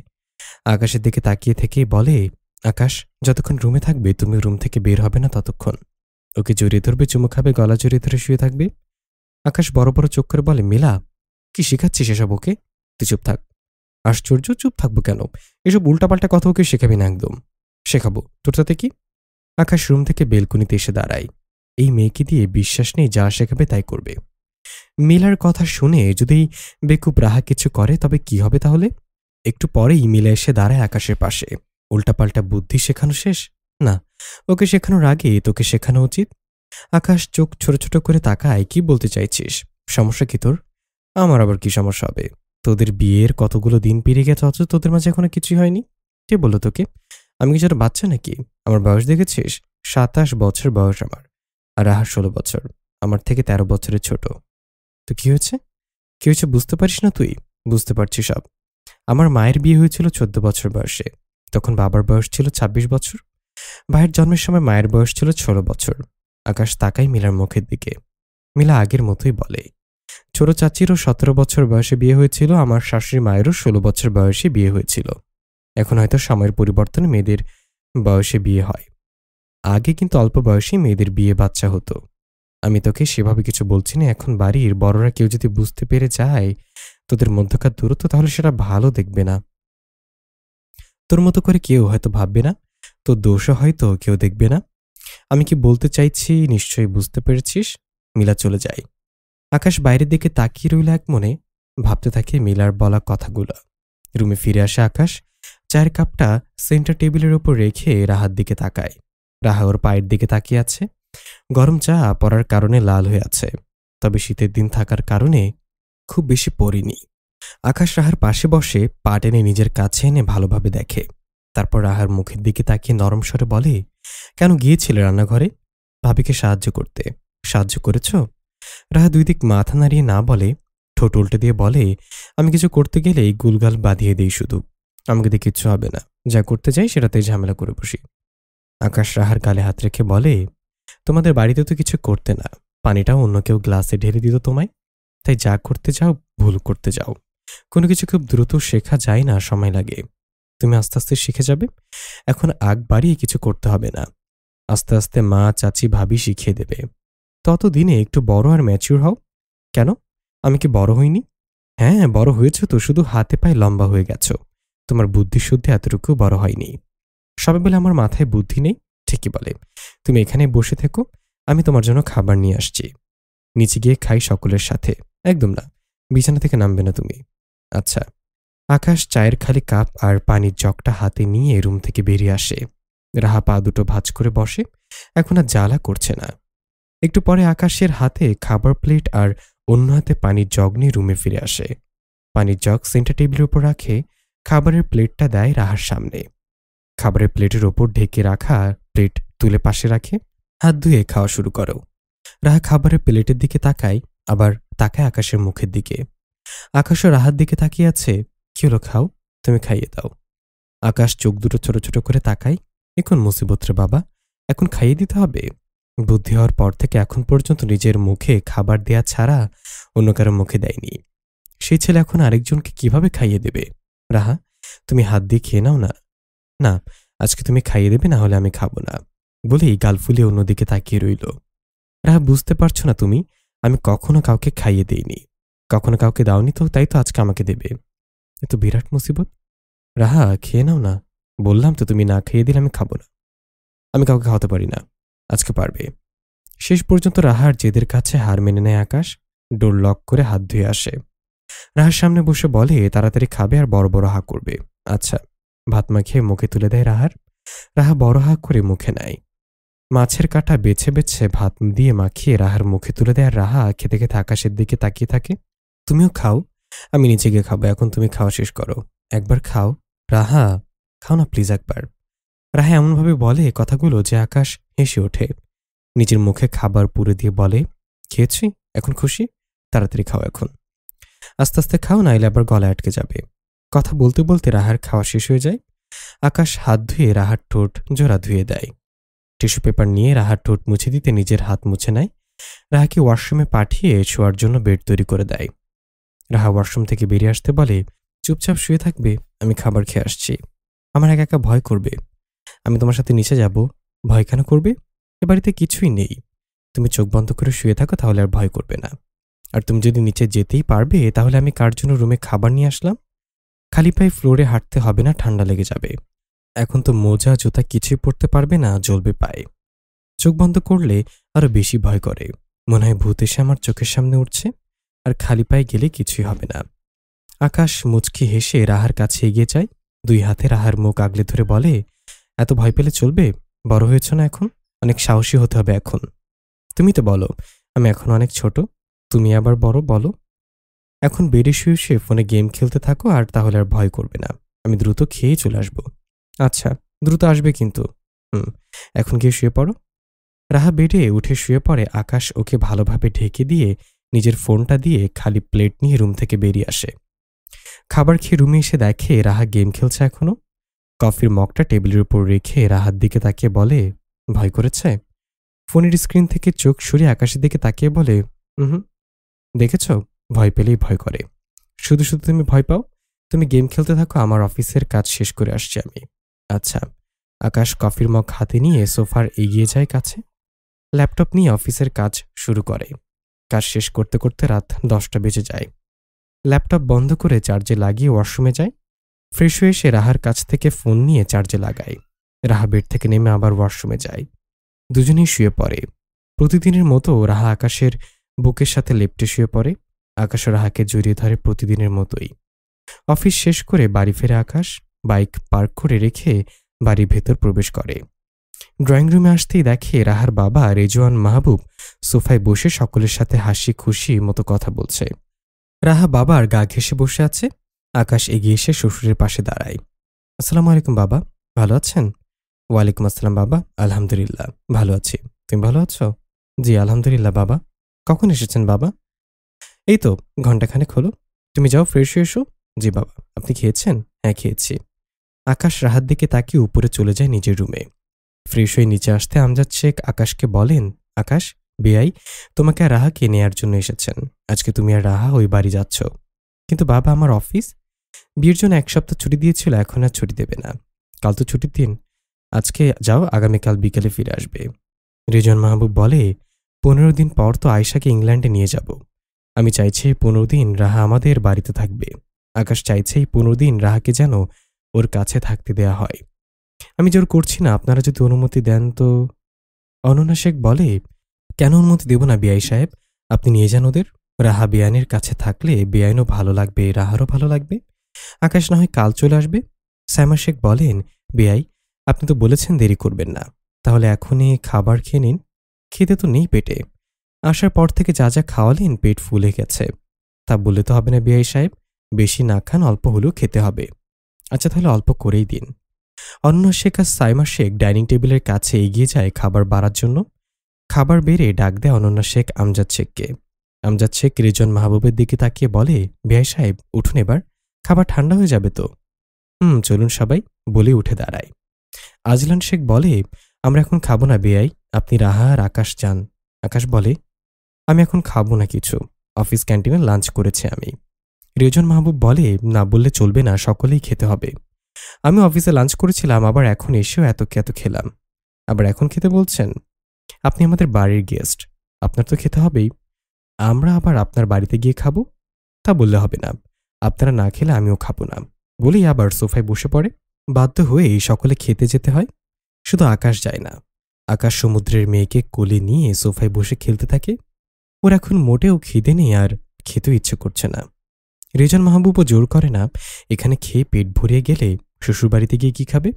আকাশের দিকে তাকিয়ে থেকেই বলে, আকাশ, যতক্ষণ রুমে থাকবে তুমি রুম থেকে বের হবে না ততক্ষণ। ওকে জড়িয়ে ধরবে, চুমু খাবে, গলা জড়িয়ে ধরে শুয়ে থাকবে। আকাশ বড় বড় চোখ করে বলে, মিলা, কি শেখাচ্ছিস এসব ওকে? তুই চুপ থাক। আশ্চর্য, চুপ থাকবো কেন? এসব উল্টাপাল্টা কথা ওকে শেখাবি না একদম। শেখাবো, তোর তাতে কি? আকাশ রুম থেকে বেলকুনিতে এসে দাঁড়ায়। এই মেয়েকে দিয়ে বিশ্বাস নেই, যা শেখাবে তাই করবে। মিলার কথা শুনে যদি বেকুব রাহা কিছু করে তবে কি হবে তাহলে? একটু পরেই মিলা এসে দাঁড়ায় আকাশের পাশে। উল্টাপাল্টা বুদ্ধি শেখানো শেষ? না, ওকে শেখানোর আগে তোকে শেখানো উচিত। আকাশ চোখ ছোট ছোট করে তাকায়। কি বলতে চাইছিস? সমস্যা কি তোর? আমার আবার কি সমস্যা হবে? তোদের বিয়ের কতগুলো দিন পেরিয়ে গেছে, অথচ তোদের মাঝে এখনো কিছুই হয়নি। কে বললো তোকে? আমি কি ছোট বাচ্চা নাকি? আমার বয়স দেখেছিস? 27 বছর বয়স আমার। আর রাহার 16 বছর, আমার থেকে 13 বছরের ছোট। তো কি হয়েছে? কি হয়েছে বুঝতে পারিস না তুই? বুঝতে পারছি সব। আমার মায়ের বিয়ে হয়েছিল 14 বছর বয়সে। তখন বাবার বয়স ছিল 26 বছর। ভাইয়ের জন্মের সময় মায়ের বয়স ছিল 16 বছর। আকাশ তাকাই মিলার মুখের দিকে। মিলা আগের মতোই বলে, ছোট চাচিরও 17 বছর বয়সে বিয়ে হয়েছিল, আমার শাশুড়ি মায়েরও 16 বছর বয়সে বিয়ে হয়েছিল। এখন হয়তো সময়ের পরিবর্তনে মেয়েদের বয়সে বিয়ে হয়। আগে কিন্তু অল্প বয়সেই মেয়েদের বিয়ে বাচ্চা হতো। আমি তোকে সেভাবে কিছু বলছি না। এখন বাড়ির বড়রা কেউ যদি বুঝতে পেরে যায় তোদের মধ্যকার দূরত্ব, তাহলে সেটা ভালো দেখবে না। তোর মতো করে কেউ হয়তো ভাববে না, তোর দোষও হয়তো কেউ দেখবে না। আমি কি বলতে চাইছি নিশ্চয়ই বুঝতে পেরেছিস। মিলা চলে যায়। আকাশ বাইরের দিকে তাকিয়ে রইল এক মনে, ভাবতে থাকে মিলার বলা কথাগুলো। রুমে ফিরে আসে আকাশ। চায়ের কাপটা সেন্টার টেবিলের ওপর রেখে রাহার দিকে তাকায়। রাহা ওর পায়ের দিকে তাকিয়ে আছে। গরম চা পড়ার কারণে লাল হয়ে আছে, তবে শীতের দিন থাকার কারণে খুব বেশি পড়েনি। আকাশ রাহার পাশে বসে পা টেনে নিজের কাছে এনে ভালোভাবে দেখে। তারপর রাহার মুখের দিকে তাকিয়ে নরম স্বরে বলে, কেন গিয়েছিলে রান্নাঘরে? ভাবিকে সাহায্য করতে। সাহায্য করেছ? রাহা দুই দিক মাথা নাড়িয়ে না বলে, ঠোঁট উল্টে দিয়ে বলে, আমি কিছু করতে গেলেই গুলগাল বাঁধিয়ে দিই শুধু। আমাকে দিয়ে কিচ্ছু হবে না, যা করতে যাই সেটাতেই ঝামেলা করে বসি। আকাশ রাহার গালে হাত রেখে বলে, তোমাদের বাড়িতে তো কিছু করতে না, পানিটাও অন্য কেউ গ্লাসে ঢেলে দিত তোমায়। তাই যা করতে যাও ভুল করতে যাও। কোনো কিছু খুব দ্রুত শেখা যায় না, সময় লাগে। তুমি আস্তে আস্তে শিখে যাবে। এখন আগ বাড়িয়ে কিছু করতে হবে না। আস্তে আস্তে মা, চাচি, ভাবি শিখিয়ে দেবে। ততদিনে একটু বড় আর ম্যাচিউর হও। কেন? আমি কি বড় হইনি? হ্যাঁ, বড় হয়েছ তো, শুধু হাতে পায়ে লম্বা হয়ে গেছ। তোমার বুদ্ধি শুদ্ধি এতটুকু বড় হয়নি। সবাই বলে আমার মাথায় বুদ্ধি নেই, ঠিকই বলে। তুমি এখানে বসে থেকো, আমি তোমার জন্য খাবার নিয়ে আসছি। নিচে গিয়ে খাই সকলের সাথে। একদম না, বিছানা থেকে নামবে না তুমি। আচ্ছা। আকাশ চায়ের খালি কাপ আর পানির জগটা হাতে নিয়ে রুম থেকে বেরিয়ে আসে। রাহা পা দুটো ভাঁজ করে বসে, এখন আর জ্বালা করছে না। একটু পরে আকাশের হাতে খাবার প্লেট আর অন্য হাতে পানির জগ নিয়ে রুমে ফিরে আসে। পানির জগ সেন্টার টেবিলের উপর রাখে, খাবারের প্লেটটা দেয় রাহার সামনে। খাবারের প্লেটের ওপর ঢেকে রাখা প্লেট তুলে পাশে রাখে, হাত ধুয়ে খাওয়া শুরু করো। রাহা খাবারের প্লেটের দিকে তাকায়, আবার তাকায় আকাশের মুখের দিকে। আকাশও রাহার দিকে তাকিয়ে আছে। কি হলো, খাও, তুমি খাইয়ে দাও। আকাশ চোখ দুটো ছোট ছোট করে তাকায়। এখন মুসিবত রে বাবা, এখন খাইয়ে দিতে হবে? বুদ্ধি হওয়ার পর থেকে এখন পর্যন্ত নিজের মুখে খাবার দেয়া ছাড়া অন্য কারো মুখে দেয়নি। সেই ছেলে এখন আরেকজনকে কিভাবে খাইয়ে দেবে? রাহা, তুমি হাত দিয়ে খেয়ে নাও না। না, আজকে তুমি খাইয়ে দেবে, না হলে আমি খাবো না, বলেই গাল ফুলিয়ে অন্যদিকে তাকিয়ে রইল। রাহা, বুঝতে পারছো না তুমি? আমি কখনো কাউকে খাইয়ে দেইনি। কখনো কাউকে দাওনি তো, তাই তো আজকে আমাকে দেবে। এ তো বিরাট মুসিবত। রাহা, খেয়ে নাও না। বললাম তো, তুমি না খেয়ে দিলে আমি খাবো না। আমি কাউকে খাওয়াতে পারি না, আজকে পারবে। শেষ পর্যন্ত রাহার জেদের কাছে হার মেনে নেয় আকাশ। ডোর লক করে হাত ধুয়ে আসে। রাহার সামনে বসে বলে তাড়াতাড়ি খাবে আর বড় বড় হা করবে। আচ্ছা। ভাত মাখিয়ে মুখে তুলে দেয় রাহার। রাহা বড় হা করে মুখে নেয়। মাছের কাঁটা বেছে বেছে ভাত দিয়ে মাখিয়ে রাহার মুখে তুলে দেয় আর রাহা খেতে খেতে আকাশের দিকে তাকিয়ে থাকে। তুমিও খাও, আমি নিচে গিয়ে খাবো, এখন তুমি খাওয়া শেষ করো। একবার খাও রাহা, খাও না প্লিজ একবার। রাহা এমনভাবে বলে কথাগুলো যে আকাশ হেসে ওঠে। নিজের মুখে খাবার পুরে দিয়ে বলে, খেয়েছি, এখন খুশি? তাড়াতাড়ি খাও এখন। আস্তে আস্তে খাও, নাইলে আবার গলায় আটকে যাবে। কথা বলতে বলতে রাহার খাওয়া শেষ হয়ে যায়। আকাশ হাত ধুয়ে রাহার ঠোঁট জোড়া ধুয়ে দেয়। টিস্যু পেপার নিয়ে রাহার ঠোঁট মুছে দিতে নিজের হাত মুছে নেয়। রাহাকে ওয়াশরুমে পাঠিয়ে শোয়ার জন্য বেড তৈরি করে দেয়। রাহা ওয়াশরুম থেকে বেরিয়ে আসতে বলে, চুপচাপ শুয়ে থাকবে, আমি খাবার খেয়ে আসছি। আমার একা একা ভয় করবে। আমি তোমার সাথে নিচে যাব। ভয় কেন করবে? এ বাড়িতে কিছুই নেই। তুমি চোখ বন্ধ করে শুয়ে থাকো, তাহলে আর ভয় করবে না। আর তুমি যদি নিচে যেতেই পারবে, তাহলে আমি কার জন্য রুমে খাবার নিয়ে আসলাম? খালি পায়ে ফ্লোরে হাঁটতে হবে না, ঠান্ডা লেগে যাবে। এখন তো মোজা জুতা কিছুই পরতে পারবে না, জ্বলবে পায়ে। চোখ বন্ধ করলে আরো বেশি ভয় করে। মনে হয় ভূত এসে আমার চোখের সামনে উঠছে। আর খালি পায়ে গেলে কিছুই হবে না। আকাশ মুচকি হেসে রাহার কাছে এগিয়ে যায়। দুই হাতে রাহার মুখ আগলে ধরে বলে, এত ভয় পেলে চলবে? বড় হয়েছ না এখন, অনেক সাহসী হতে হবে এখন। তুমি তো বলো আমি এখন অনেক ছোট, তুমি আবার বড়, বলো। এখন বেডে শুয়ে শুয়ে ফোনে গেম খেলতে থাকো, আর তাহলে আর ভয় করবে না। আমি দ্রুত খেয়ে চলে আসবো। আচ্ছা, দ্রুত আসবে কিন্তু। এখন গিয়ে শুয়ে পড়ো। রাহা বেডে উঠে শুয়ে পড়ে। আকাশ ওকে ভালোভাবে ঢেকে দিয়ে নিজের ফোনটা দিয়ে খালি প্লেট নিয়ে রুম থেকে বেরিয়ে আসে। খাবার খেয়ে রুমে এসে দেখে রাহা গেম খেলছে এখনো। কফির মগটা টেবিলের উপর রেখে রাহার দিকে তাকিয়ে বলে, ভয় করেছে? ফোনের স্ক্রিন থেকে চোখ সরিয়ে আকাশের দিকে তাকিয়ে বলে, হুম, দেখেছ, ভয় পেলেই ভয় করে। শুধু শুধু তুমি ভয় পাও। তুমি গেম খেলতে থাকো, আমার অফিসের কাজ শেষ করে আসছি আমি। আচ্ছা। আকাশ কফির মগ হাতে নিয়ে সোফার এগিয়ে যায় কাছে। ল্যাপটপ নিয়ে অফিসের কাজ শুরু করে। কাজ শেষ করতে করতে রাত 10টা বেজে যায়। ল্যাপটপ বন্ধ করে চার্জে লাগিয়ে ওয়াশরুমে যায়। ফ্রেশ হয়ে এসে রাহার কাছ থেকে ফোন নিয়ে চার্জে লাগায়। রাহা বেড থেকে নেমে আবার ওয়াশরুমে যায়। দুজনেই শুয়ে পড়ে। প্রতিদিনের মতো রাহা আকাশের বুকের সাথে লেপ্টে শুয়ে পড়ে। আকাশ রাহাকে জড়িয়ে ধরে প্রতিদিনের মতোই। অফিস শেষ করে বাড়ি ফেরে আকাশ বাইক পার্ক করে রেখে বাড়ির ভেতর প্রবেশ করে। ড্রয়িং রুমে আসতেই দেখে রাহার বাবা রেজওয়ান মাহবুব সোফায় বসে সকলের সাথে হাসি খুশি মতো কথা বলছে। রাহা বাবার গা ঘেঁষে বসে আছে। আকাশ এগিয়ে এসে শ্বশুরের পাশে দাঁড়ায়। আসসালামু আলাইকুম বাবা, ভালো আছেন? ওয়ালাইকুম আসসালাম বাবা, আলহামদুলিল্লাহ ভালো আছি। তুমি ভালো আছো? জি আলহামদুলিল্লাহ বাবা। কখন এসেছেন বাবা? এই তো ঘন্টাখানেক হলো। তুমি যাও ফ্রেশ হয়ে এসো। জি বাবা। আপনি খেয়েছেন? হ্যাঁ খেয়েছি। আকাশ রাহার দিকে তাকিয়ে উপরে চলে যায় নিজের রুমে। ফ্রেশ হয়ে নিচে আসতে আমজাদ শেখ আকাশকে বলেন, আকাশ, বেয়াই তোমাকে আর রাহাকে নেয়ার জন্য এসেছেন। আজকে তুমি আর রাহা ওই বাড়ি যাচ্ছ। কিন্তু বাবা, আমার অফিস বিয়ের জন্য 1 সপ্তাহ ছুটি দিয়েছিল, এখন আর ছুটি দেবে না। কাল তো ছুটির দিন। আজকে যাও, আগামীকাল বিকেলে ফিরে আসবে। রেজন মাহবুব বলে, 15 দিন পর তো আয়শাকে ইংল্যান্ডে নিয়ে যাব। আমি চাইছি 15 দিন রাহা আমাদের বাড়িতে থাকবে। আকাশ চাইছে 15 দিন রাহাকে যেন ওর কাছে থাকতে দেয়া হয়। আমি জোর করছি না, আপনারা যদি অনুমতি দেন তো। অনন্যা শেখ বলে, কেন অনুমতি দেব না বিআই সাহেব? আপনি নিয়ে যান ওদের। রাহা বেআইনের কাছে থাকলে বেআইনও ভালো লাগবে, রাহারও ভালো লাগবে। আকাশ না হয় কাল চলে আসবে। সাইমা শেখ বলেন, বেয়াই, আপনি তো বলেছেন দেরি করবেন না, তাহলে এখনই খাবার খেয়ে নিন। খেতে তো নেই পেটে। আসার পর থেকে যা যা খাওয়ালেন পেট ফুলে গেছে। তা বললে তো হবে না বেয়াই সাহেব, বেশি না খান, অল্প হলেও খেতে হবে। আচ্ছা তাহলে অল্প করেই দিন। অনন্যা শেখ আর সাইমা শেখ ডাইনিং টেবিলের কাছে এগিয়ে যায় খাবার বাড়ার জন্য। খাবার বেড়ে ডাক দেয় অনন্যা শেখ আমজাদ শেখকে। আমজাদ শেখ রেজন মাহবুবের দিকে তাকিয়ে বলে, বেয়াই সাহেব উঠুন এবার, খাবার ঠান্ডা হয়ে যাবে তো। চলুন সবাই, বলে উঠে দাঁড়ায়। আজলান শেখ বলে, আমরা এখন খাবো না বেয়াই, আপনি রাহা আর আকাশ যান। আকাশ বলে, আমি এখন খাবো না কিছু, অফিস ক্যান্টিনে লাঞ্চ করেছি আমি। রেজন মাহবুব বলে, না বললে চলবে না, সকলেই খেতে হবে। আমি অফিসে লাঞ্চ করেছিলাম, আবার এখন এসেও এত খেলাম, আবার এখন খেতে বলছেন? আপনি আমাদের বাড়ির গেস্ট, আপনার তো খেতে হবেই। আমরা আবার আপনার বাড়িতে গিয়ে খাবো? তা বললে হবে না, আপনারা না খেলে আমিও খাবো না, বলেই আবার সোফায় বসে পড়ে। বাধ্য হয়েই সকলে খেতে যেতে হয়। শুধু আকাশ যায় না। আকাশ সমুদ্রের মেয়েকে কোলে নিয়ে সোফায় বসে খেলতে থাকে। ওর এখন মোটেও খিদে নেই আর খেতেও ইচ্ছে করছে না। রেজান মাহবুবও জোর করে না, এখানে খেয়ে পেট ভরিয়ে গেলে শ্বশুরবাড়িতে গিয়ে কি খাবে।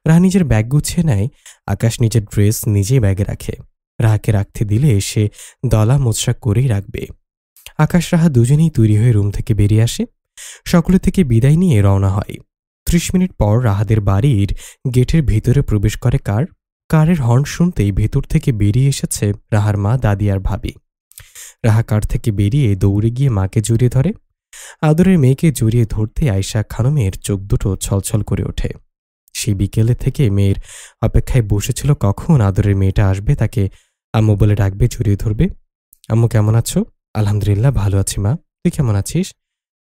রাহা নিজের ব্যাগ গুছিয়ে নেয়। আকাশ নিজের ড্রেস নিজেই ব্যাগে রাখে। রাহাকে রাখতে দিলে সে দলা মোচড়া করেই রাখবে। আকাশ রাহা দুজনেই তৈরি হয়ে রুম থেকে বেরিয়ে আসে। সকলে থেকে বিদায় নিয়ে রওনা হয়। ৩০ মিনিট পর রাহাদের বাড়ির গেটের ভিতরে প্রবেশ করে কারের হর্ন শুনতেই ভেতর থেকে বেরিয়ে এসেছে রাহার মা, দাদি আর ভাবি। রাহা কার থেকে বেরিয়ে দৌড়ে গিয়ে মাকে জড়িয়ে ধরে। আদরের মেয়েকে জড়িয়ে ধরতে আয়শা খানমের চোখ দুটো ছলছল করে ওঠে। সেই বিকেলে থেকে মেয়ের অপেক্ষায় বসেছিল কখন আদরের মেয়েটা আসবে, তাকে আম্মু বলে ডাকবে, জড়িয়ে ধরবে। আম্মু কেমন আছো? আলহামদুলিল্লাহ ভালো আছি মা, তুই কেমন আছিস?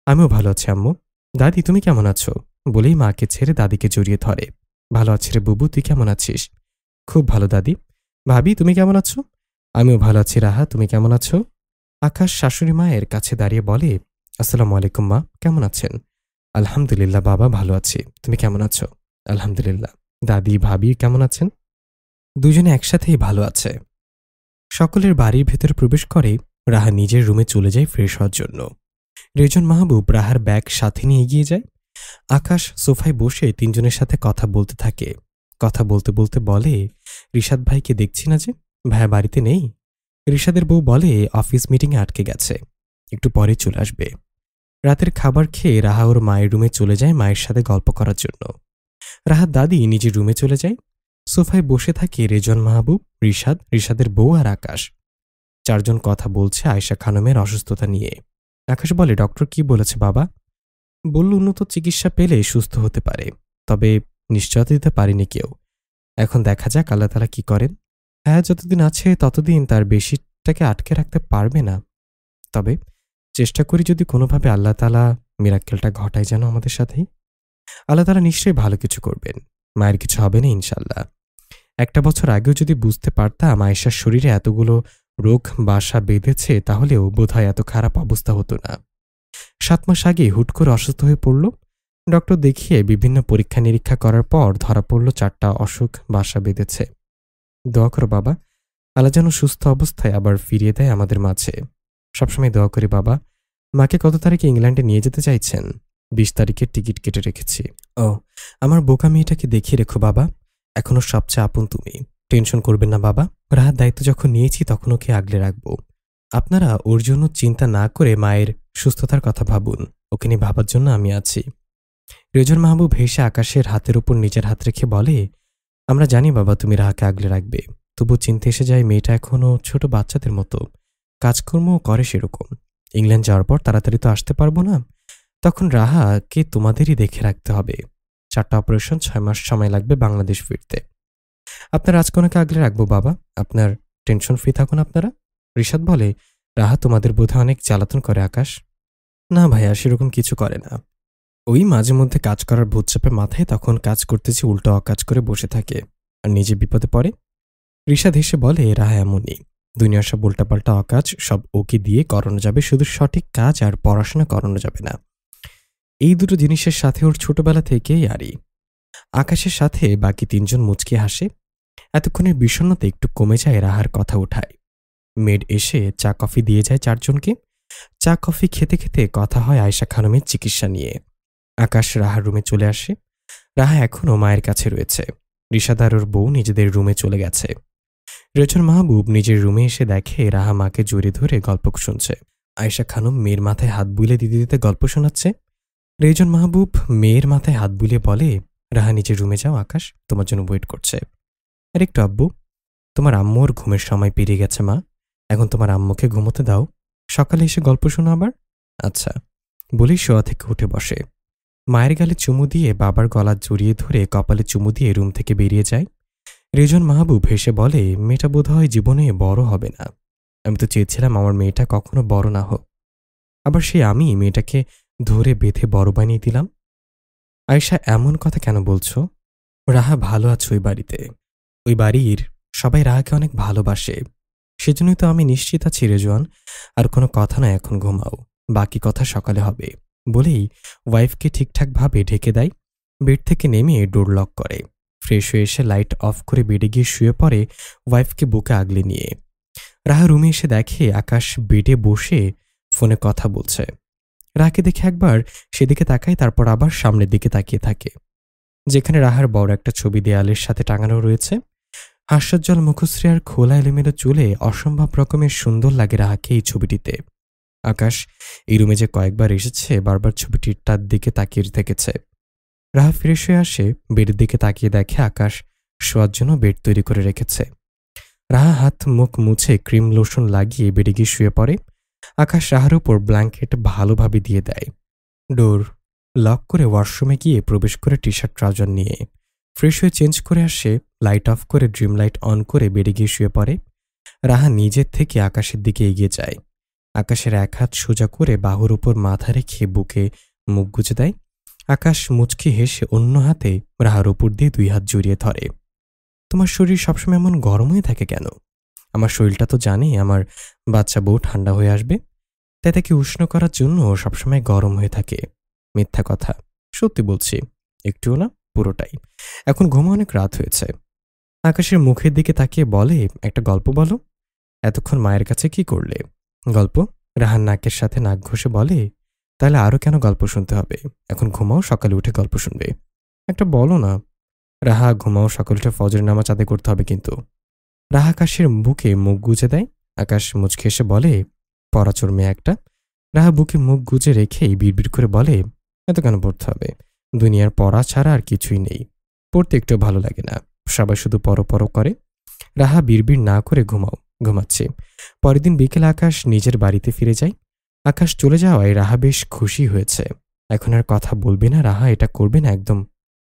আমিও ভালো আছি আম্মু। দাদি তুমি কেমন আছো? বলেই মাকে ছেড়ে দাদিকে জড়িয়ে ধরে। ভালো আছি রে বুবু, তুই কেমন আছিস? খুব ভালো দাদি। ভাবি তুমি কেমন আছো? আমিও ভালো আছি রাহা, তুমি কেমন আছো? আকাশ শাশুড়ি মায়ের কাছে দাঁড়িয়ে বলে, আসসালামু আলাইকুম মা, কেমন আছেন? আলহামদুলিল্লাহ বাবা, ভালো আছি, তুমি কেমন আছো? আলহামদুলিল্লাহ। দাদি ভাবি কেমন আছেন? দুজনে একসাথেই ভালো আছে। সকলের বাড়ির ভেতরে প্রবেশ করে। রাহা নিজের রুমে চলে যায় ফ্রেশ হওয়ার জন্য। রেজন মাহবুব রাহার ব্যাগ সাথে নিয়ে এগিয়ে যায়। আকাশ সোফায় বসে তিনজনের সাথে কথা বলতে থাকে। কথা বলতে বলতে বলে, রিশাদ ভাইকে দেখছি না যে, ভাইয়া বাড়িতে নেই। রিশাদের বউ বলে অফিস মিটিংয়ে আটকে গেছে, একটু পরে চলে আসবে। রাতের খাবার খেয়ে রাহা ওর মায়ের রুমে চলে যায় মায়ের সাথে গল্প করার জন্য। রাহার দাদি নিজের রুমে চলে যায়। সোফায় বসে থাকে রেজন মাহবুব, রিশাদের বউ আর আকাশ। চারজন কথা বলছে আয়শা খানমের অসুস্থতা নিয়ে। আকাশ বলে, ডক্টর কি বলেছে বাবা? বলল উন্নত চিকিৎসা পেলে সুস্থ হতে পারে, তবে নিশ্চয়তা দিতে পারেনি কেউ। এখন দেখা যাক আল্লাহ তাআলা কি করেন। হ্যাঁ, যতদিন আছে ততদিন তার বেশিটাকে আটকে রাখতে পারবে না, তবে চেষ্টা করি যদি কোনোভাবে আল্লাহ তাআলা মিরাক্কেলটা ঘটায় যেন আমাদের সাথেই। আল্লাহ তাআলা নিশ্চয়ই ভালো কিছু করবেন, মায়ের কিছু হবে না ইনশাল্লাহ। 1 বছর আগেও যদি বুঝতে পারতাম আয়েশার শরীরে এতগুলো রোগ বাসা বেঁধেছে, তাহলেও বোধহয় এত খারাপ অবস্থা হতো না। 7 মাস আগে হুট করে অসুস্থ হয়ে পড়ল। ডক্টর দেখিয়ে বিভিন্ন পরীক্ষা নিরীক্ষা করার পর ধরা পড়ল 4টা অসুখ বাসা বেঁধেছে। দোয়া করো বাবা, আল্লাহ যেন সুস্থ অবস্থায় আবার ফিরিয়ে দেয় আমাদের মাঝে। সবসময় দোয়া করি বাবা। মাকে কত তারিখে ইংল্যান্ডে নিয়ে যেতে চাইছেন? 20 তারিখের টিকিট কেটে রেখেছি। ও, আমার বোকা মেয়েটাকে দেখিয়ে রেখো বাবা, এখনো সবচেয়ে আপন তুমি। টেনশন করবেন না বাবা, রাহার দায়িত্ব যখন নিয়েছি তখন ওকে আগলে রাখবো। আপনারা ওর জন্য চিন্তা না করে মায়ের সুস্থতার কথা ভাবুন, ওকে নিয়ে ভাবার জন্য আমি আছি। রেজন মাহবুব হেসে আকাশের হাতের উপর নিজের হাত রেখে বলে, আমরা জানি বাবা তুমি রাহাকে আগলে রাখবে, তবু চিন্তা এসে যায় মেয়েটা এখনো ছোট বাচ্চাদের মতো, কাজকর্মও করে সেরকম। ইংল্যান্ড যাওয়ার পর তাড়াতাড়ি তো আসতে পারবো না, তখন রাহাকে তোমাদেরই দেখে রাখতে হবে। 4টা অপারেশন, 6 মাস সময় লাগবে বাংলাদেশ ফিরতে। আপনার রাজকন্যাকে আগলে রাখবো বাবা, আপনার টেনশন ফ্রি থাকুন আপনারা। রিশাদ বলে, রাহা তোমাদের বোধহয় অনেক জ্বালাতন করে আকাশ? না ভাইয়া, সেরকম কিছু করে না, ওই মাঝে মধ্যে কাজ করার ভূত চাপে মাথায়, তখন কাজ করতেছি উল্টো অকাজ করে বসে থাকে আর নিজে বিপদে পড়ে। রিশাদ হেসে বলে, রাহা এমনই, দুনিয়ার সব উল্টাপাল্টা অকাজ সব ওকে দিয়ে করানো যাবে, শুধু সঠিক কাজ আর পড়াশোনা করানো যাবে না। এই দুটো জিনিসের সাথে ওর ছোটবেলা থেকেই আরি। আকাশের সাথে বাকি 3জন মুচকি হাসে। এতক্ষণের বিষণ্ণতা একটু কমে যায় রাহার কথা উঠায়। মেড এসে চা কফি দিয়ে যায় 4জনকে। চা কফি খেতে খেতে কথা হয় আয়শা খানমের চিকিৎসা নিয়ে। আকাশ রাহার রুমে চলে আসে। রাহা এখনও মায়ের কাছে রয়েছে। রিশাদ আর ওর বউ নিজেদের রুমে চলে গেছে। রেজন মাহবুব নিজের রুমে এসে দেখে রাহা মাকে জড়িয়ে ধরে গল্প শুনছে। আয়েশা খানম মেয়ের মাথায় হাত বুলিয়ে দিতে দিতে গল্প শোনাচ্ছে। রেজন মাহবুব মেয়ের মাথায় হাত বুলিয়ে বলে, রাহা নিজের রুমে যাও, আকাশ তোমার জন্য ওয়েট করছে। আর একটু আব্বু, তোমার আম্মুর ঘুমের সময় পেরিয়ে গেছে মা, এখন তোমার আম্মুকে ঘুমোতে দাও, সকালে এসে গল্প শোনো আবার। আচ্ছা বলেই শোয়া থেকে উঠে বসে। মায়ের গালে চুমু দিয়ে বাবার গলা জড়িয়ে ধরে কপালে চুমু দিয়ে রুম থেকে বেরিয়ে যায়। রেজন মাহবুব হেসে বলে, মেয়েটা বোধহয় জীবনে বড় হবে না। আমি তো চেয়েছিলাম আমার মেয়েটা কখনো বড় না হোক, আবার সে আমি মেয়েটাকে ধরে বেঁধে বড় বানিয়ে দিলাম। আয়েশা এমন কথা কেন বলছো? রাহা ভালো আছে ওই বাড়িতে। ওই বাড়ির সবাই রাহাকে অনেক ভালোবাসে। সেজন্যই তো আমি নিশ্চিত আছি রেজওয়ান। আর কোনো কথা নয়, এখন ঘুমাও, বাকি কথা সকালে হবে বলেই ওয়াইফকে ঠিকঠাকভাবে ঢেকে দেয়। বেড থেকে নেমে ডোর লক করে। ফ্রেশ হয়ে এসে লাইট অফ করে বেডে গিয়ে শুয়ে পড়ে ওয়াইফকে বুকে আগলে নিয়ে। রাহা রুমে এসে দেখে আকাশ বেডে বসে ফোনে কথা বলছে। রাহাকে দেখে একবার সেদিকে তাকায়, তারপর আবার সামনের দিকে তাকিয়ে থাকে, যেখানে রাহার বড় একটা ছবি দেয়ালের সাথে টাঙানো রয়েছে। হাস্যোজ্জ্বল মুখশ্রী আর খোলা এলোমেলো চুলে অসম্ভব রকমের সুন্দর লাগে রাহাকে এই ছবিটিতে। আকাশ এই রুমে যে কয়েকবার এসেছে বারবার ছবিটিটার দিকে তাকিয়ে থেকেছে। রাহা ফ্রেশ হয়ে আসে, বেডের দিকে তাকিয়ে দেখে আকাশ শোয়ার জন্য বেড তৈরি করে রেখেছে। রাহা হাত মুখ মুছে ক্রিম লোশন লাগিয়ে বেডে গিয়ে শুয়ে পড়ে। আকাশ রাহার উপর ব্ল্যাঙ্কেট ভালোভাবে দিয়ে দেয়। ডোর লক করে ওয়াশরুমে গিয়ে প্রবেশ করে টি শার্ট ট্রাউজার নিয়ে ফ্রেশ হয়ে চেঞ্জ করে আসে। লাইট অফ করে ড্রিম লাইট অন করে বেডে গিয়ে শুয়ে পড়ে। রাহা নিজের থেকে আকাশের দিকে এগিয়ে যায়। আকাশের এক হাত সোজা করে বাহুর উপর মাথা রেখে বুকে মুখ গুজে দেয়। আকাশ মুচকি হেসে অন্য হাতে রাহার উপর দিয়ে দুই হাত জড়িয়ে ধরে। তোমার শরীর সবসময় এমন গরম হয়ে থাকে কেন? আমার শরীরটা তো জানে আমার বাচ্চা বউ ঠান্ডা হয়ে আসবে, তাই তাকে উষ্ণ করার জন্য সবসময় গরম হয়ে থাকে। মিথ্যা কথা, সত্যি বলছি, একটুও না, পুরোটাই। এখন ঘুমো, অনেক রাত হয়েছে। আকাশের মুখের দিকে তাকিয়ে বলে, একটা গল্প বলো। এতক্ষণ মায়ের কাছে কি করলে? গল্প? রাহার নাকের সাথে নাক ঘষে বলে, তাহলে আরও কেন গল্প শুনতে হবে? এখন ঘুমাও, সকালে উঠে গল্প শুনবে। একটা বলো না। রাহা, ঘুমাও, সকালে উঠে ফজরের নামাজ আদায় করতে হবে কিন্তু। রাহা আকাশের বুকে মুখ গুজে দেয়। আকাশ মুচকে এসে বলে, পরাচোর মেয়ে একটা। রাহা বুকে মুখ গুজে রেখেই বিড়বিড় করে বলে, এত কেন পড়তে হবে? দুনিয়ার পড়া ছাড়া আর কিছুই নেই, পড়তে একটু ভালো লাগে না, সবাই শুধু পর করে। রাহা বিড়বিড় না করে ঘুমাও, ঘুমাচ্ছে। পরের দিন বিকেলে আকাশ নিজের বাড়িতে ফিরে যায়। আকাশ চলে যাওয়ায় রাহা বেশ খুশি হয়েছে। এখন আর কথা বলবে না, রাহা এটা করবে না একদম।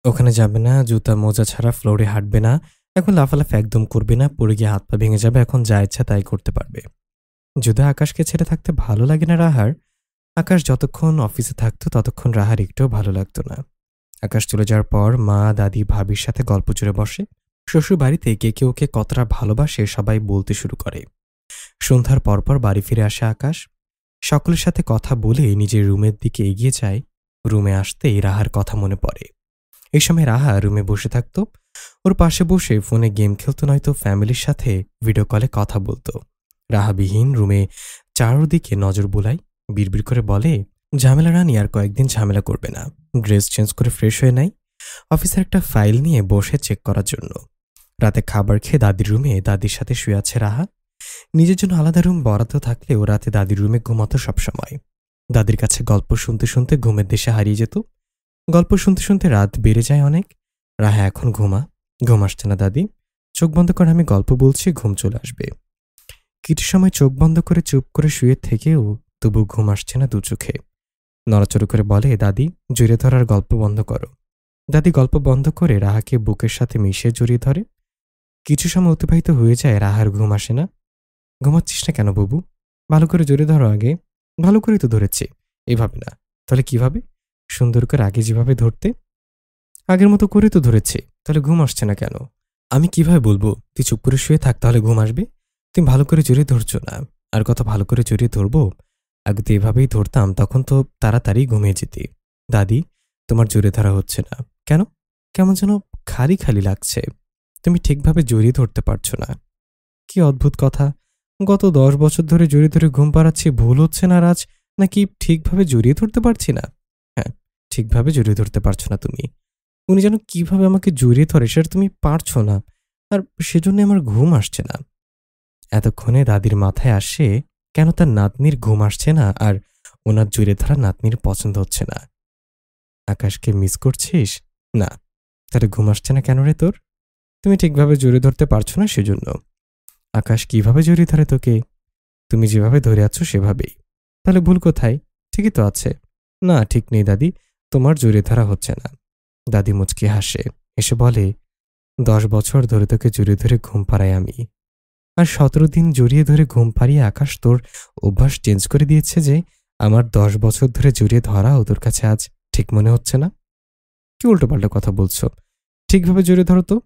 ওখানে যাবে না, জুতা মোজা ছাড়া ফ্লোরে হাঁটবে না, এখন লাফালাফি একদম করবে না, পড়ে গিয়ে হাত পা ভেঙে যাবে, এখন যা ইচ্ছা তাই করতে পারবে। যদি আকাশকে ছেড়ে থাকতে ভালো লাগে না রাহার, আকাশ যতক্ষণ অফিসে থাকতো ততক্ষণ রাহার একটুও ভালো লাগতো না। আকাশ চলে যাওয়ার পর মা, দাদি, ভাবির সাথে গল্প জুড়ে বসে। শ্বশুর বাড়িতে কে কে ওকে কতটা ভালোবাসে সবাই বলতে শুরু করে। সন্ধ্যার পরপর বাড়ি ফিরে আসে আকাশ। সকলের সাথে কথা বলে নিজের রুমের দিকে এগিয়ে যায়। রুমে আসতেই রাহার কথা মনে পড়ে। এই সময় রাহা রুমে বসে থাকতো। ওর পাশে বসে ফোনে গেম খেলতো, নয়তো ফ্যামিলির সাথে ভিডিও কলে কথা বলতো। রাহাবিহীন রুমে চারদিকে নজর বুলায়, বিড়বিড় করে বলে, ঝামেলা রানী আর কয়েকদিন ঝামেলা করবে না। ড্রেস চেঞ্জ করে ফ্রেশ হয়ে নেয়, অফিসের একটা ফাইল নিয়ে বসে চেক করার জন্য। রাতে খাবার খেয়ে দাদির রুমে দাদির সাথে শুয়ে আছে রাহা। নিজের জন্য আলাদা রুম বরাদ্দ থাকলেও রাতে দাদির রুমে ঘুমাতো সবসময়। দাদির কাছে গল্প শুনতে শুনতে ঘুমের দেশে হারিয়ে যেত। গল্প শুনতে শুনতে রাত বেড়ে যায় অনেক। রাহা, এখন ঘুম আসছে না দাদি, চোখ বন্ধ করে আমি গল্প বলছি, ঘুম চলে আসবে। কিছু সময় চোখ বন্ধ করে চুপ করে শুয়ে থেকেও তবু ঘুম আসছে না দু চোখে। নড়াচড়া করে বলে, দাদি জড়িয়ে ধরার গল্প বন্ধ করো। দাদি গল্প বন্ধ করে রাহাকে বুকের সাথে মিশিয়ে জড়িয়ে ধরে। কিছু সময় অতিবাহিত হয়ে যায়, রাহার ঘুম আসে না। ঘুমাচ্ছিস না কেন বাবু? ভালো করে জড়িয়ে ধরো আগে। ভালো করেই তো ধরেছি। এভাবে না, তাহলে কিভাবে? সুন্দর করে আগে যেভাবে ধরতে, আগের মতো করে তো ধরেছি, তাহলে ঘুম আসছে না কেন? আমি কিভাবে বলবো তুই চুপ করে শুয়ে থাক, তাহলে ঘুম আসবে? তুমি ভালো করে জড়িয়ে ধরছো না। আর কত ভালো করে জড়িয়ে ধরবো? আগে তো এভাবেই ধরতাম, তখন তো তাড়াতাড়ি ঘুমিয়ে যেতি। দাদি, তোমার জড়িয়ে ধরা হচ্ছে না কেন? কেমন যেন খালি খালি লাগছে। তুমি ঠিকভাবে জড়িয়ে ধরতে পারছো না। কি অদ্ভুত কথা! গত 10 বছর ধরে জড়িয়ে ধরে ঘুম পাড়াচ্ছি, ভুল হচ্ছে না রাজ? নাকি ঠিকভাবে জড়িয়ে ধরতে পারছি না? হ্যাঁ, ঠিকভাবে জড়িয়ে ধরতে পারছো না তুমি। উনি যেন কিভাবে আমাকে জড়িয়ে ধরে সেটা তুমি পারছো না, আর সেজন্য আমার ঘুম আসছে না। এতক্ষণে দাদির মাথায় আসে কেন তার নাতনির ঘুম আসছে না আর ওনার জড়িয়ে ধরা নাতনির পছন্দ হচ্ছে না। আকাশকে মিস করছিস? না। তাহলে ঘুম আসছে না কেন রে তোর? তুমি ঠিকভাবে জড়িয়ে ধরতে পারছো না সেজন্য। আকাশ কিভাবে জড়িয়ে ধরে তোকে? তুমি যেভাবে ধরে আছো সেভাবেই। তাহলে ভুল কোথায়? ঠিকই তো আছে। না, ঠিক নেই দাদি, তোমার জড়িয়ে ধরা হচ্ছে না। দাদি মুচকি হাসে, এসে বলে, 10 বছর ধরে তোকে জড়িয়ে ধরে ঘুম পাড়াই আমি, আর 17 দিন জড়িয়ে ধরে ঘুম পাড়িয়ে আকাশ তোর অভ্যাস চেঞ্জ করে দিয়েছে যে আমার 10 বছর ধরে জড়িয়ে ধরাও তোর কাছে আজ ঠিক মনে হচ্ছে না। কি উল্টোপাল্টা কথা বলছো? ঠিকভাবে জড়িয়ে ধরো তো।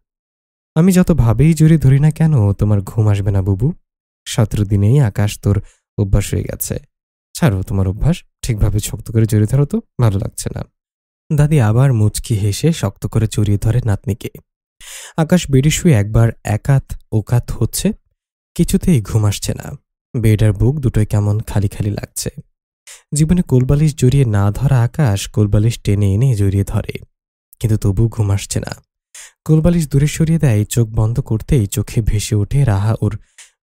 আমি যতভাবেই জড়িয়ে ধরি না কেন তোমার ঘুম আসবে না বুবু। 17 দিনেই আকাশ তোর অভ্যাস হয়ে গেছে। ছাড়ো তোমার অভ্যাস, ঠিকভাবে শক্ত করে জড়িয়ে ধরো তো, ভালো লাগছে না। দাদি আবার মুচকি হেসে শক্ত করে জড়িয়ে ধরে নাতনিকে। আকাশ বেডে শুয়ে একবার একাত ওকাত হচ্ছে, কিছুতেই ঘুম আসছে না। বেড আর বুক দুটোই কেমন খালি খালি লাগছে। জীবনে কোলবালিশ জড়িয়ে না ধরা আকাশ কোলবালিশ টেনে এনে জড়িয়ে ধরে, কিন্তু তবু ঘুম আসছে না। কোলবালিশ দূরে সরিয়ে দেয়, চোখ বন্ধ করতেই চোখে ভেসে ওঠে রাহা ওর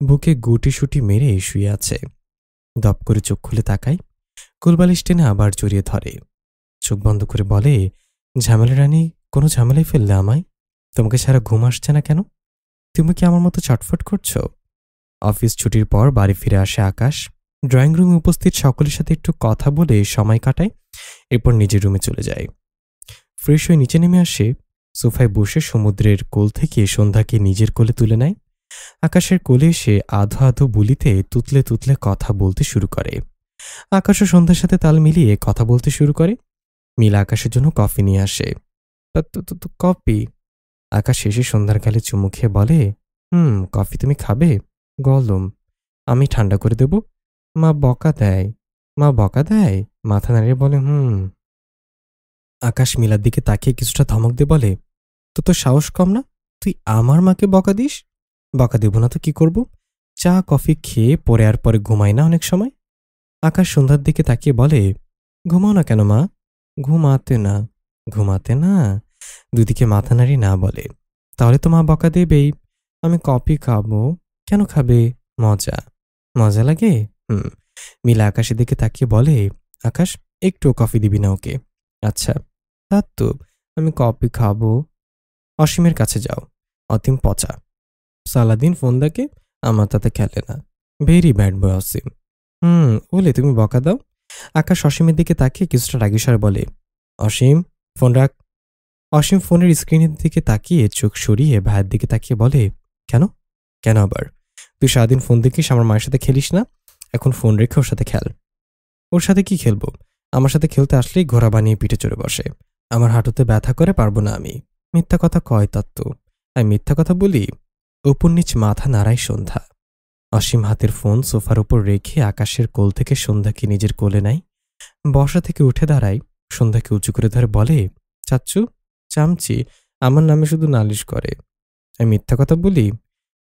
বুকে গুটিসুটি মেরে শুয়ে আছে। দপ করে চোখ খুলে তাকায়, কোলবালিশ টেনে আবার জড়িয়ে ধরে। চোখ বন্ধ করে বলে, ঝামেলা রানী, কোনো ঝামেলায় ফেললে আমায়? তোমাকে ছাড়া ঘুম আসছে না কেন? তুমি কি আমার মতো চটফট করছো? অফিস ছুটির পর বাড়ি ফিরে আসে আকাশ। ড্রয়িং রুমে উপস্থিত সকলের সাথে একটু কথা বলে সময় কাটায়, এরপর নিজের রুমে চলে যায়। ফ্রেশ হয়ে নিচে নেমে আসে, সোফায় বসে সমুদ্রের কোল থেকে সন্ধ্যাকে নিজের কোলে তুলে নেয়। আকাশের কোলে এসে আধো আধো বুলিতে তুতলে তুতলে কথা বলতে শুরু করে। আকাশও সন্ধ্যার সাথে তাল মিলিয়ে কথা বলতে শুরু করে। মিলা আকাশের জন্য কফি নিয়ে আসে। কফি? আকাশ শেষে সন্ধ্যার গালে চুমু খেয়ে বলে, কফি তুমি খাবে? গলম। আমি ঠান্ডা করে দেব। মা বকা দেয়। মা বকা দেয়? মাথা নাড়িয়ে বলে, আকাশ মিলার দিকে তাকিয়ে কিছুটা ধমক দিয়ে বলে, তো সাহস কম না? তুই আমার মাকে বকা দিস? বকা দেব না তো কি করব? চা কফি খেয়ে পরে আর পরে ঘুমাই না অনেক সময়? আকাশ সন্ধ্যার দিকে তাকিয়ে বলে, ঘুমাও না কেন মা? ঘুমাতে না। ঘুমাতে না? দুদিকে মাথা নাড়ি না বলে, তাহলে তো মা বকা দেবেই। আমি কফি খাবো। কেন খাবে? মজা। মজা লাগে? মিলা আকাশের দিকে তাকিয়ে বলে, আকাশ, একটু কফি দিবি না ওকে? আচ্ছা। তা তো, আমি কফি খাবো। অসীমের কাছে যাও। অতিম পচা। সালাদিন ফোন দেখে, আমার তাতে খেলে না। ভেরি ব্যাড বয় অসীম। বলে তুমি বকা দাও। আকাশ অসীমের দিকে তাকিয়ে কিছুটা রাগীস্বরে বলে, অসীম, ফোন রাখ। অসীম ফোনের স্ক্রিনের দিকে তাকিয়ে চোখ সরিয়ে ভাইয়ের দিকে তাকিয়ে বলে, কেন? কেন আবার? তুই সারাদিন ফোন দেখিস, আমার মায়ের সাথে খেলিস না? এখন ফোন রেখে ওর সাথে খেল। ওর সাথে কি খেলবো? আমার সাথে খেলতে আসলেই ঘোড়া বানিয়ে পিঠে চড়ে বসে। আমার হাঁটুতে ব্যথা করে, পারবো না আমি। মিথ্যা কথা কয় তত্ত্ব। আমি মিথ্যা কথা বলি? উপর নিচ মাথা নাড়ায় সন্ধ্যা। অসীম হাতের ফোন সোফার উপর রেখে আকাশের কোল থেকে সন্ধ্যাকে নিজের কোলে নেয়। বসা থেকে উঠে দাঁড়ায়, সন্ধ্যাকে উঁচু করে ধরে বলে, চাচ্চু, চামচি আমার নামে শুধু নালিশ করে। আমি মিথ্যা কথা বলি?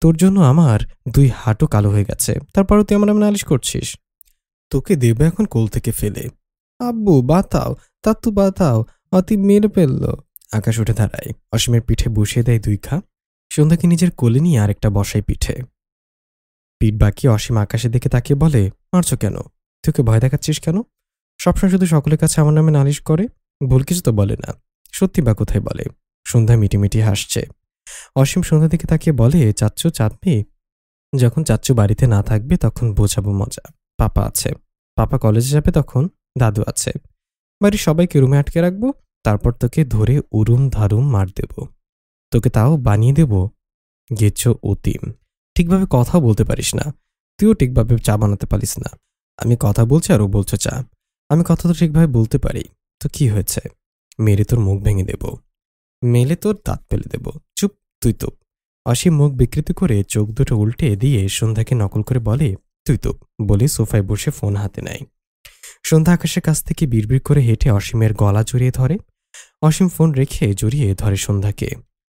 তোর জন্য আমার 2 হাঁটু কালো হয়ে গেছে, তারপরও তুই আমার নামে নালিশ করছিস? তোকে দেবে এখন কোল থেকে ফেলে। আব্বু বাতাও, তাত্তু বাতাও, অতি মেরে ফেললো। আকাশ উঠে দাঁড়ায়, অসীমের পিঠে বসিয়ে দেয় 2 খা। সন্ধ্যাকে নিজের কোলে নিয়ে আরেকটা বসায় পিঠে। পিঠ বাকি অসীম আকাশের দিকে তাকিয়ে বলে, মারছো কেন? তোকে ভয় দেখাচ্ছিস কেন? সবসময় শুধু সকলের কাছে আমার নামে নালিশ করে, ভুল কিছু তো বলে না। সত্যি বা কোথায় বলে? সন্ধ্যা মিটিমিটি হাসছে। অসীম সন্ধ্যার দিকে তাকিয়ে বলে, চাচ্চু চাঁদবি? যখন চাচ্চু বাড়িতে না থাকবে তখন বোঝাবো মজা। পাপা আছে। পাপা কলেজে যাবে তখন দাদু আছে। বাড়ির সবাইকে রুমে আটকে রাখবো, তারপর তোকে ধরে উরুম ধারুম মার দেব। তোকে তাও বানিয়ে দেব গেচ্ছ অতিম। ঠিকভাবে কথাও বলতে পারিস না। তুইও ঠিকভাবে চা বানাতে পারিস না। আমি কথা বলছি আর ও বলছো চা। আমি কথা তো ঠিকভাবে বলতে পারি, তো কি হয়েছে? মেরে তোর মুখ ভেঙে দেব, মেলে তোর দাঁত ফেলে দেব। চুপ তুই তো। অসীম মুখ বিকৃত করে চোখ দুটো উল্টে দিয়ে সন্ধ্যাকে নকল করে বলে, তুই তো, বলে সোফায় বসে ফোন হাতে নেয়। সন্ধ্যা আকাশের কাছ থেকে বিড়বিড় করে হেঁটে অসীমের গলা জড়িয়ে ধরে। অসীম ফোন রেখে জড়িয়ে ধরে সন্ধ্যাকে।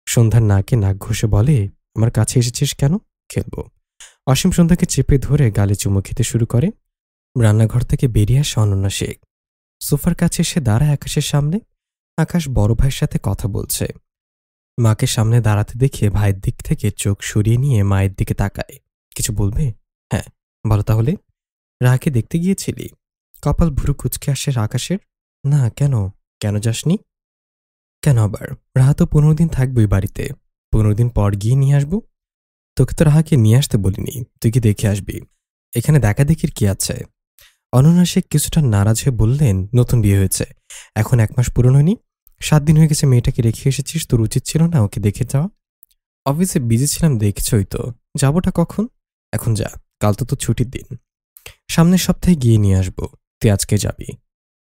সন্ধ্যার নাকে নাক ঘষে বলে, আমার কাছে এসেছিস কেন? খেলবো। অসীম সন্ধ্যাকে চেপে ধরে গালে চুমু খেতে শুরু করে। রান্নাঘর থেকে বেরিয়ে আসে অনন্যা শেখ। সোফার কাছে এসে দাঁড়ায় আকাশের সামনে। আকাশ বড় ভাইয়ের সাথে কথা বলছে। মাকে সামনে দাঁড়াতে দেখে ভাইয়ের দিক থেকে চোখ সরিয়ে নিয়ে মায়ের দিকে তাকায়। কিছু বলবে? হ্যাঁ, বলো তাহলে। রাহাকে দেখতে গিয়েছিলি? কপাল ভুরু কুচকে আসে আকাশের। না, কেন? কেন যাসনি? কেন আবার? রাহা তো 15 দিন থাকবই বাড়িতে। 15 দিন পর গিয়ে নিয়ে আসবো। তোকে তো রাহাকে নিয়ে আসতে বলিনি, তুই কি দেখে আসবি? এখানে দেখা দেখির কি আছে? অনন্যা শেখ কিছুটা নারাজ হয়ে বললেন, নতুন বিয়ে হয়েছে, এখন 1 মাস পূরণ হয়নি। 7 দিন হয়ে গেছে মেয়েটাকে রেখে এসেছিস, তোর উচিত ছিল না ওকে দেখে যাওয়া? অফিসে বিজি ছিলাম, দেখেছই তো। যাবোটা কখন? এখন যা, কাল তো তোর ছুটির দিন। সামনের সপ্তাহে গিয়ে নিয়ে আসবো, তুই আজকে যাবি।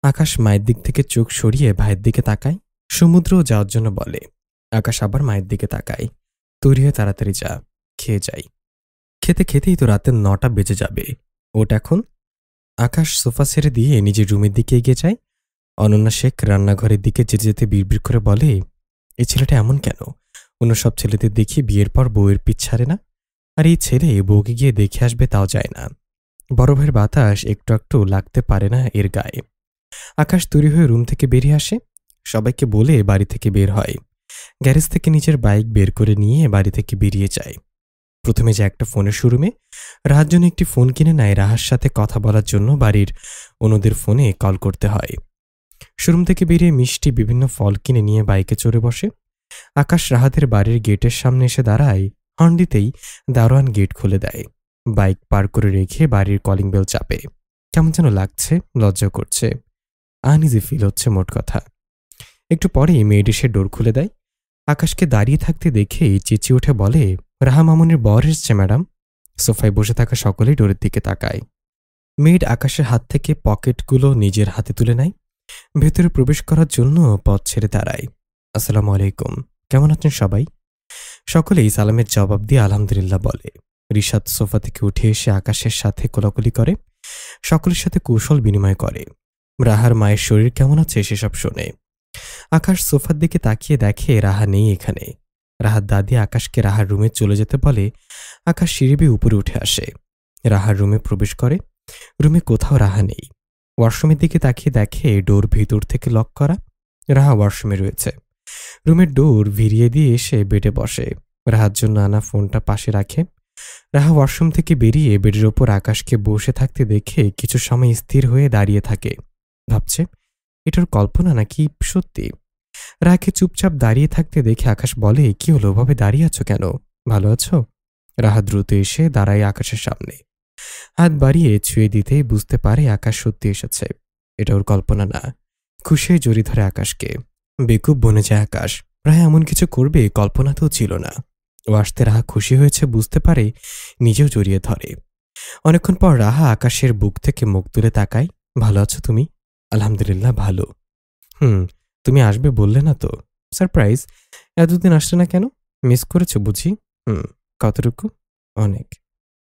আকাশ মায়ের দিক থেকে চোখ সরিয়ে ভাইয়ের দিকে তাকায়। সমুদ্রও যাওয়ার জন্য বলে। আকাশ আবার মায়ের দিকে তাকায়। তৈরি হয়ে তাড়াতাড়ি যা, খেয়ে যাই। খেতে খেতেই তো রাতে 9টা বেজে যাবে। ওট এখন। আকাশ সোফা ছেড়ে দিয়ে নিজের রুমের দিকে এগিয়ে যায়। অনন্যা শেখ রান্নাঘরের দিকে যেতে যেতে বিড়বিড় করে বলে, এই ছেলেটা এমন কেন? অন্য সব ছেলেদের দেখি বিয়ের পর বউয়ের পিছ ছাড়ে না, আর এই ছেলে বউকে গিয়ে দেখে আসবে তাও যায় না। বড় ভাইয়ের বাতাস একটু একটু লাগতে পারে না এর গায়ে। আকাশ তৈরি হয়ে রুম থেকে বেরিয়ে আসে। সবাইকে বলে বাড়ি থেকে বের হয়। গ্যারেজ থেকে নিজের বাইক বের করে নিয়ে বাড়ি থেকে বেরিয়ে যায়। প্রথমে যে একটা ফোনের শোরুমে রাহার জন্য একটি ফোন কিনে নেয়। রাহার সাথে কথা বলার জন্য বাড়ির অন্যদের ফোনে কল করতে হয়। শোরুম থেকে বেরিয়ে মিষ্টি বিভিন্ন ফল কিনে নিয়ে বাইকে চড়ে বসে। আকাশ রাহাদের বাড়ির গেটের সামনে এসে দাঁড়ায়। হর্ন দিতেই দারোয়ান গেট খুলে দেয়। বাইক পার করে রেখে বাড়ির কলিং বেল চাপে। কেমন যেন লাগছে, লজ্জা করছে, আনইজি ফিল হচ্ছে মোট কথা। একটু পরেই মেয়েড এসে ডোর খুলে দেয়। আকাশকে দাঁড়িয়ে থাকতে দেখেই চেঁচিয়ে উঠে বলে, রাহা মামুনির বর এসছে ম্যাডাম। সোফায় বসে থাকা সকলেই ডোরের দিকে তাকায়। মেয়েড আকাশের হাত থেকে পকেটগুলো নিজের হাতে তুলে নেয়। ভেতরে প্রবেশ করার জন্য পথ ছেড়ে দাঁড়ায়। আসসালামু আলাইকুম, কেমন আছেন সবাই? সকলেই সালামের জবাব দিয়ে আলহামদুলিল্লাহ বলে। রিশাদ সোফা থেকে উঠে এসে আকাশের সাথে কোলাকুলি করে, সকলের সাথে কৌশল বিনিময় করে। রাহার মায়ের শরীর কেমন আছে সেসব শোনে। আকাশ সোফার দিকে তাকিয়ে দেখে রাহা নেই এখানে। রাহার দাদি আকাশকে রাহার রুমে চলে যেতে বলে। আকাশ সিঁড়ি বেয়ে উপরে উঠে আসে। রাহার রুমে প্রবেশ করে। রুমে কোথাও রাহা নেই। ওয়াশরুমের দিকে তাকিয়ে দেখে ডোর ভিতর থেকে লক করা। রাহা ওয়াশরুমে রয়েছে। রুমের ডোর ভিড়িয়ে দিয়ে এসে বেডে বসে। রাহার জন্য আনা ফোনটা পাশে রাখে। রাহা ওয়াশরুম থেকে বেরিয়ে বেডের ওপর আকাশকে বসে থাকতে দেখে কিছু সময় স্থির হয়ে দাঁড়িয়ে থাকে। ভাবছে এটার কল্পনা নাকি সত্যি। রাহাকে চুপচাপ দাঁড়িয়ে থাকতে দেখে আকাশ বলে, কি হলো, ভাবে দাঁড়িয়ে আছো কেন? ভালো আছো? রাহা দ্রুত এসে দাঁড়ায় আকাশের সামনে। হাত বাড়িয়ে ছুঁয়ে দিতেই বুঝতে পারে আকাশ সত্যি এসেছে। এটা ওর কল্পনা না। খুশি জড়িয়ে ধরে আকাশকে। বেকুব বনে যায় আকাশ। রাহা এমন কিছু করবে কল্পনাতেও ছিল না। ও আসতে রাহা খুশি হয়েছে বুঝতে পারে, নিজেও জড়িয়ে ধরে। অনেকক্ষণ পর রাহা আকাশের বুক থেকে মুখ তুলে তাকায়। ভালো আছো তুমি? আলহামদুলিল্লাহ ভালো। তুমি আসবে বললে না তো? সারপ্রাইজ। এতদিন আসলে না কেন? মিস করেছো বুঝি? কতটুকু? অনেক।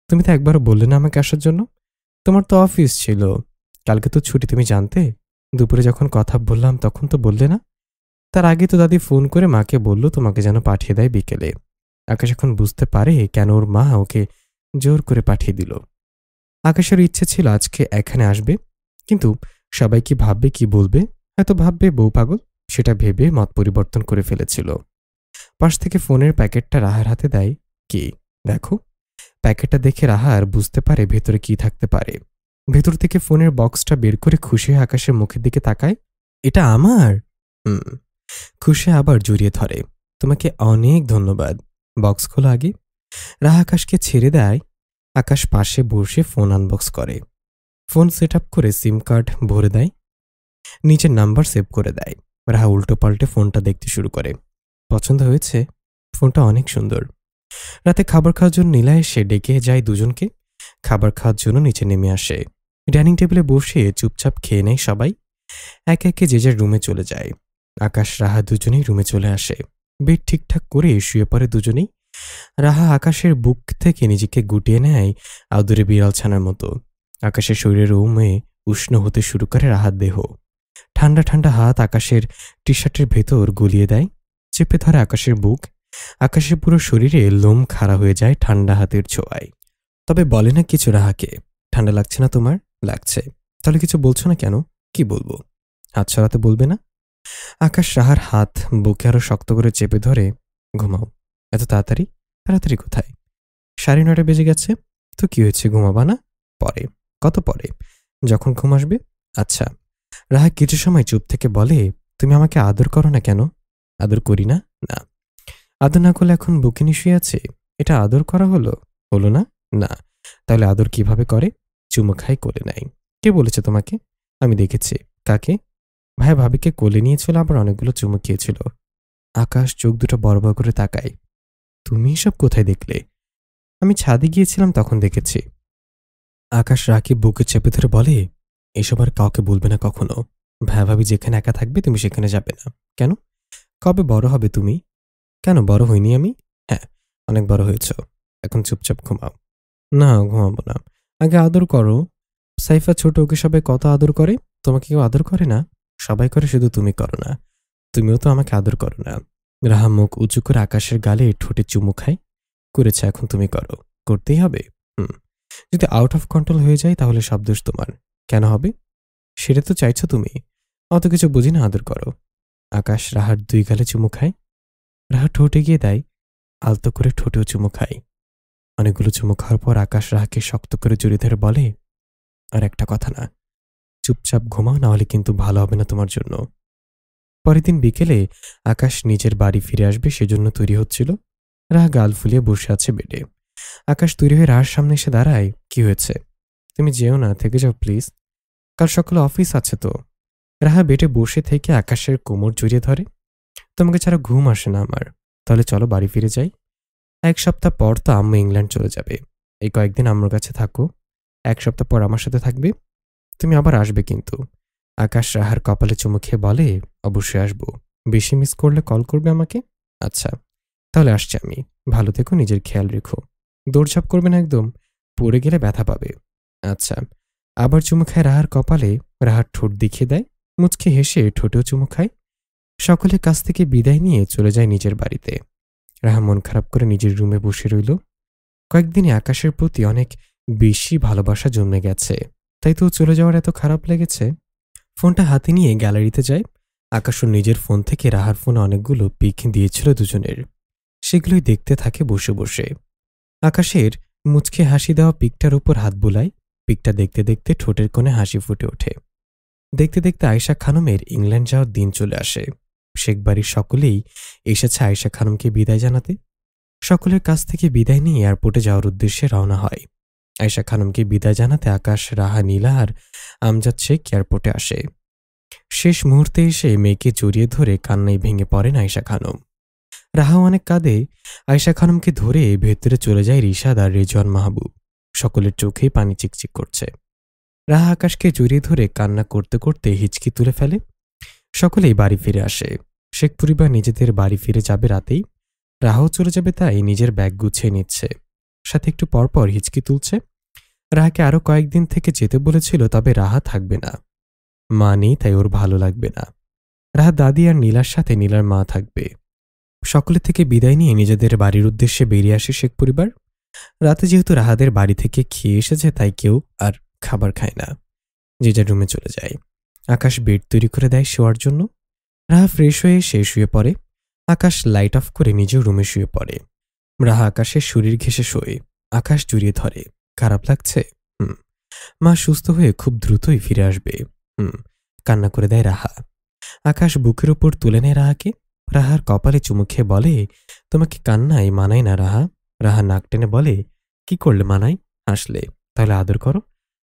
তুমি তো একবারও বললে না আমাকে আসার জন্য। তোমার তো অফিস ছিল, কালকে তো ছুটি, তুমি জানতে। দুপুরে যখন কথা বললাম তখন তো বললে না। তার আগে তো দাদি ফোন করে মাকে বলল তোমাকে যেন পাঠিয়ে দেয় বিকেলে। আকাশ এখন বুঝতে পারে কেন ওর মা ওকে জোর করে পাঠিয়ে দিল। আকাশের ইচ্ছে ছিল আজকে এখানে আসবে, কিন্তু সবাই কি ভাববে, কি বলবে, হয়তো ভাববে বউ পাগল, সেটা ভেবে মত পরিবর্তন করে ফেলেছিল। পাশ থেকে ফোনের প্যাকেটটা রাহার হাতে দেয়। কি দেখো। প্যাকেটটা দেখে রাহার বুঝতে পারে ভেতরে কি থাকতে পারে। ভেতর থেকে ফোনের বক্সটা বের করে খুশি হয়ে আকাশের মুখের দিকে তাকায়। এটা আমার? খুশি আবার জড়িয়ে ধরে। তোমাকে অনেক ধন্যবাদ। বক্স খোলো আগে। রাহা আকাশকে ছেড়ে দেয়। আকাশ পাশে বসে ফোন আনবক্স করে। ফোন সেট আপ করে সিম কার্ড ভরে দেয়। নিজের নাম্বার সেভ করে দেয়। রাহা উল্টো পাল্টে ফোনটা দেখতে শুরু করে। পছন্দ হয়েছে? ফোনটা অনেক সুন্দর। রাতে খাবার খাওয়ার জন্য নীলা এসে ডেকে যায় দুজনকে। খাবার খাওয়ার জন্য নিচে নেমে আসে। ডাইনিং টেবিলে বসে চুপচাপ খেয়ে নেয় সবাই। একে একে যে যার রুমে চলে যায়। আকাশ রাহা দুজনেই রুমে চলে আসে। বেড ঠিকঠাক করে শুয়ে পড়ে দুজনেই। রাহা আকাশের বুক থেকে নিজেকে গুটিয়ে নেয় আদুরে বিড়াল ছানার মতো। আকাশের শরীরের রুমে উষ্ণ হতে শুরু করে রাহার দেহ। ঠান্ডা ঠান্ডা হাত আকাশের টি শার্টের ভেতর গলিয়ে দেয়। চেপে ধরে আকাশের বুক। আকাশের পুরো শরীরে লোম খাড়া হয়ে যায় ঠান্ডা হাতের ছোঁয়ায়। তবে বলে না কিছু রাহাকে, ঠান্ডা লাগছে না তোমার? লাগছে। তাহলে কিছু বলছো না কেন? কি বলবো? হাত সরাতে বলবে না? আকাশ রাহার হাত বুকে আরো শক্ত করে চেপে ধরে, ঘুমাও। এত তাড়াতাড়ি? তাড়াতাড়ি কোথায়? 9:30 বেজে গেছে। তো কি হয়েছে, ঘুমাবা না? পরে। কত পরে? যখন ঘুম আসবে। আচ্ছা। রাহা কিছু সময় চুপ থেকে বলে, তুমি আমাকে আদর করো না কেন? আদর করি না? না। আদর না করলে এখন বুকে নিয়ে শুয়ে আছে, এটা আদর করা হলো? হলো না? না। তাহলে আদর কিভাবে করে? চুমু খাই, কোলে নাই। কে বলেছে তোমাকে? আমি দেখেছি। কাকে? ভাই ভাবিকে কোলে নিয়েছিল, আবার অনেকগুলো চুমু খেয়েছিল। আকাশ চোখ দুটো বড় বড় করে তাকায়। তুমি এসব কোথায় দেখলে? আমি ছাদে গিয়েছিলাম, তখন দেখেছি। আকাশ রাকিব বুকে চেপে ধরে বলে, এসব আর কাউকে বলবে না কখনো। ভাই ভাবি যেখানে একা থাকবে তুমি সেখানে যাবে না। কেন? কবে বড় হবে তুমি? কেন, বড় হইনি আমি? হ্যাঁ, অনেক বড় হয়েছ। এখন চুপচাপ ঘুমাও। না, ঘুমাবো না। আগে আদর করো। সাইফা ছোট, ওকে সবাই কত আদর করে। তোমাকে কেউ আদর করে না? সবাই করে, শুধু তুমি করো না। তুমিও তো আমাকে আদর করো না। রাহা মুখ উঁচু করে আকাশের গালে ঠোঁটে চুমু খায়। করেছে, এখন তুমি করো। করতেই হবে? হুম। যদি আউট অফ কন্ট্রোল হয়ে যায় তাহলে সব দোষ তোমার। কেন হবে? সেটা তো চাইছো তুমি। অত কিছু বুঝি না, আদর করো। আকাশ রাহার 2 গালে চুমু খায়। রাহা ঠোঁটে গিয়ে দেয়, আলতো করে ঠোঁটেও চুমু খায়। অনেকগুলো চুমু খাওয়ার পর আকাশ রাহাকে শক্ত করে জড়িয়ে ধরে বলে, আর একটা কথা না, চুপচাপ ঘুমাও, না হলে কিন্তু ভালো হবে না তোমার জন্য। পরের দিন বিকেলে আকাশ নিজের বাড়ি ফিরে আসবে সেজন্য তৈরি হচ্ছিল। রাহা গাল ফুলিয়ে বসে আছে বেডে। আকাশ তৈরি হয়ে রাহার সামনে এসে দাঁড়ায়। কি হয়েছে? তুমি যেও না, থেকে যাও প্লিজ। কাল সকালে অফিস আছে তো। রাহা বেডে বসে থেকে আকাশের কোমর জড়িয়ে ধরে। তোমাকে ছাড়া ঘুম আসে না আমার। তাহলে চলো বাড়ি ফিরে যাই। 1 সপ্তাহ পর তো আম্মু ইংল্যান্ড চলে যাবে। এই কয়েকদিন আম্মুর কাছে থাকো। 1 সপ্তাহ পর আমার সাথে থাকবে। তুমি আবার আসবে কিন্তু। আকাশ রাহার কপালে চুমু খেয়ে বলে, অবশ্যই আসবো। বেশি মিস করলে কল করবে আমাকে। আচ্ছা, তাহলে আসছি আমি। ভালো থেকো, নিজের খেয়াল রেখো। দৌড়ঝাঁপ করবে না একদম, পড়ে গেলে ব্যথা পাবে। আচ্ছা। আবার চুমু খায় রাহার কপালে। রাহার ঠোঁট দেখিয়ে দেয়। মুচকে হেসে ঠোঁটেও চুমু খায়। সকলের কাছ থেকে বিদায় নিয়ে চলে যায় নিজের বাড়িতে। রাহা মন খারাপ করে নিজের রুমে বসে রইল। কয়েকদিনে আকাশের প্রতি অনেক বেশি ভালোবাসা জন্মে গেছে। তাই তো চলে যাওয়ার এত খারাপ লেগেছে। ফোনটা হাতে নিয়ে গ্যালারিতে যায়। আকাশও নিজের ফোন থেকে রাহার ফোনে অনেকগুলো পিক দিয়েছিল দুজনের। সেগুলোই দেখতে থাকে বসে বসে। আকাশের মুচকে হাসি দেওয়া পিকটার উপর হাত বুলায়। পিকটা দেখতে দেখতে ঠোঁটের কোণে হাসি ফুটে ওঠে। দেখতে দেখতে আয়েশা খানমের ইংল্যান্ড যাওয়ার দিন চলে আসে। শেখ বাড়ির সকলেই এসেছে আয়েশা খানমকে বিদায় জানাতে। সকলের কাছ থেকে বিদায় নিয়ে এয়ারপোর্টে যাওয়ার উদ্দেশ্যে রওনা হয়। আয়েশা খানমকে বিদায় জানাতে আকাশ, রাহা, নীলা আর আমজাদ শেখ এয়ারপোর্টে আসে। শেষ মুহূর্তে এসে মেয়েকে জড়িয়ে ধরে কান্নায় ভেঙে পড়েন আয়েশা খানম। রাহাও অনেক কাঁদে। আয়েশা খানমকে ধরে ভেতরে চলে যায় রিশাদ আর রেজওয়ান মাহবুব। সকলের চোখেই পানি চিকচিক করছে। রাহা আকাশকে জড়িয়ে ধরে কান্না করতে করতে হিচকি তুলে ফেলে। সকলেই বাড়ি ফিরে আসে। শেখ পরিবার নিজেদের বাড়ি ফিরে যাবে রাতেই। রাহাও চলে যাবে, তাই নিজের ব্যাগ গুছিয়ে নিচ্ছে। সাথে একটু পরপর হিচকি তুলছে। রাহাকে আরো কয়েকদিন থেকে যেতে বলেছিল, তবে রাহা থাকবে না। মা নেই, তাই ওর ভালো লাগবে না। রাহা দাদি আর নীলার সাথে নীলার মা থাকবে। সকলে থেকে বিদায় নিয়ে নিজেদের বাড়ির উদ্দেশ্যে বেরিয়ে আসে শেখ পরিবার। রাতে যেহেতু রাহাদের বাড়ি থেকে খেয়ে এসেছে, তাই কেউ আর খাবার খায় না। যে যার রুমে চলে যায়। আকাশ বেড তৈরি করে দেয় শোয়ার জন্য। রাহা ফ্রেশ হয়ে সে শুয়ে পড়ে। আকাশ লাইট অফ করে নিজেও রুমে শুয়ে পড়ে। রাহা আকাশের শরীর ঘেঁষে শোয়ে। আকাশ জড়িয়ে ধরে। খারাপ লাগছে? মা সুস্থ হয়ে খুব দ্রুতই ফিরে আসবে। কান্না করে দেয় রাহা। আকাশ বুকের উপর তুলে নেয় রাহাকে। রাহার কপালে চুমু খেয়ে বলে, তোমাকে কান্নায় মানায় না রাহা। রাহা নাক টেনে বলে, কি করলে মানাই? হাসলে। তাহলে আদর করো।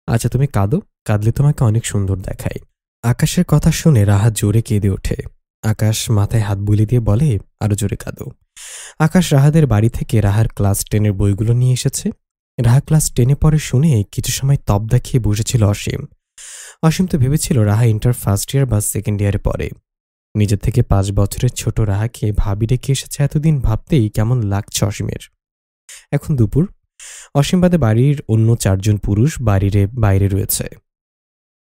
আচ্ছা তুমি কাঁদো, কাঁদলে তোমাকে অনেক সুন্দর দেখায়। আকাশের কথা শুনে রাহা জোরে কেঁদে ওঠে। আকাশ মাথায় হাত বুলিয়ে দিয়ে বলে, আরো জোরে কাঁদো। আকাশ রাহাদের বাড়ি থেকে রাহার ক্লাস 10-এর বইগুলো নিয়ে এসেছে। রাহা ক্লাস 10-এ পড়ে শুনে কিছু সময় তপ দেখিয়ে বসেছিল অসীম। অসীম তো ভেবেছিল রাহা ইন্টার ফার্স্ট ইয়ার বা সেকেন্ড ইয়ারে পড়ে। নিজের থেকে 5 বছরের ছোট রাহাকে ভাবি রেখে এসেছে এতদিন, ভাবতেই কেমন লাগছে অসীমের। এখন দুপুর। অসীম বাদে বাড়ির অন্য 4 জন পুরুষ বাইরে রয়েছে।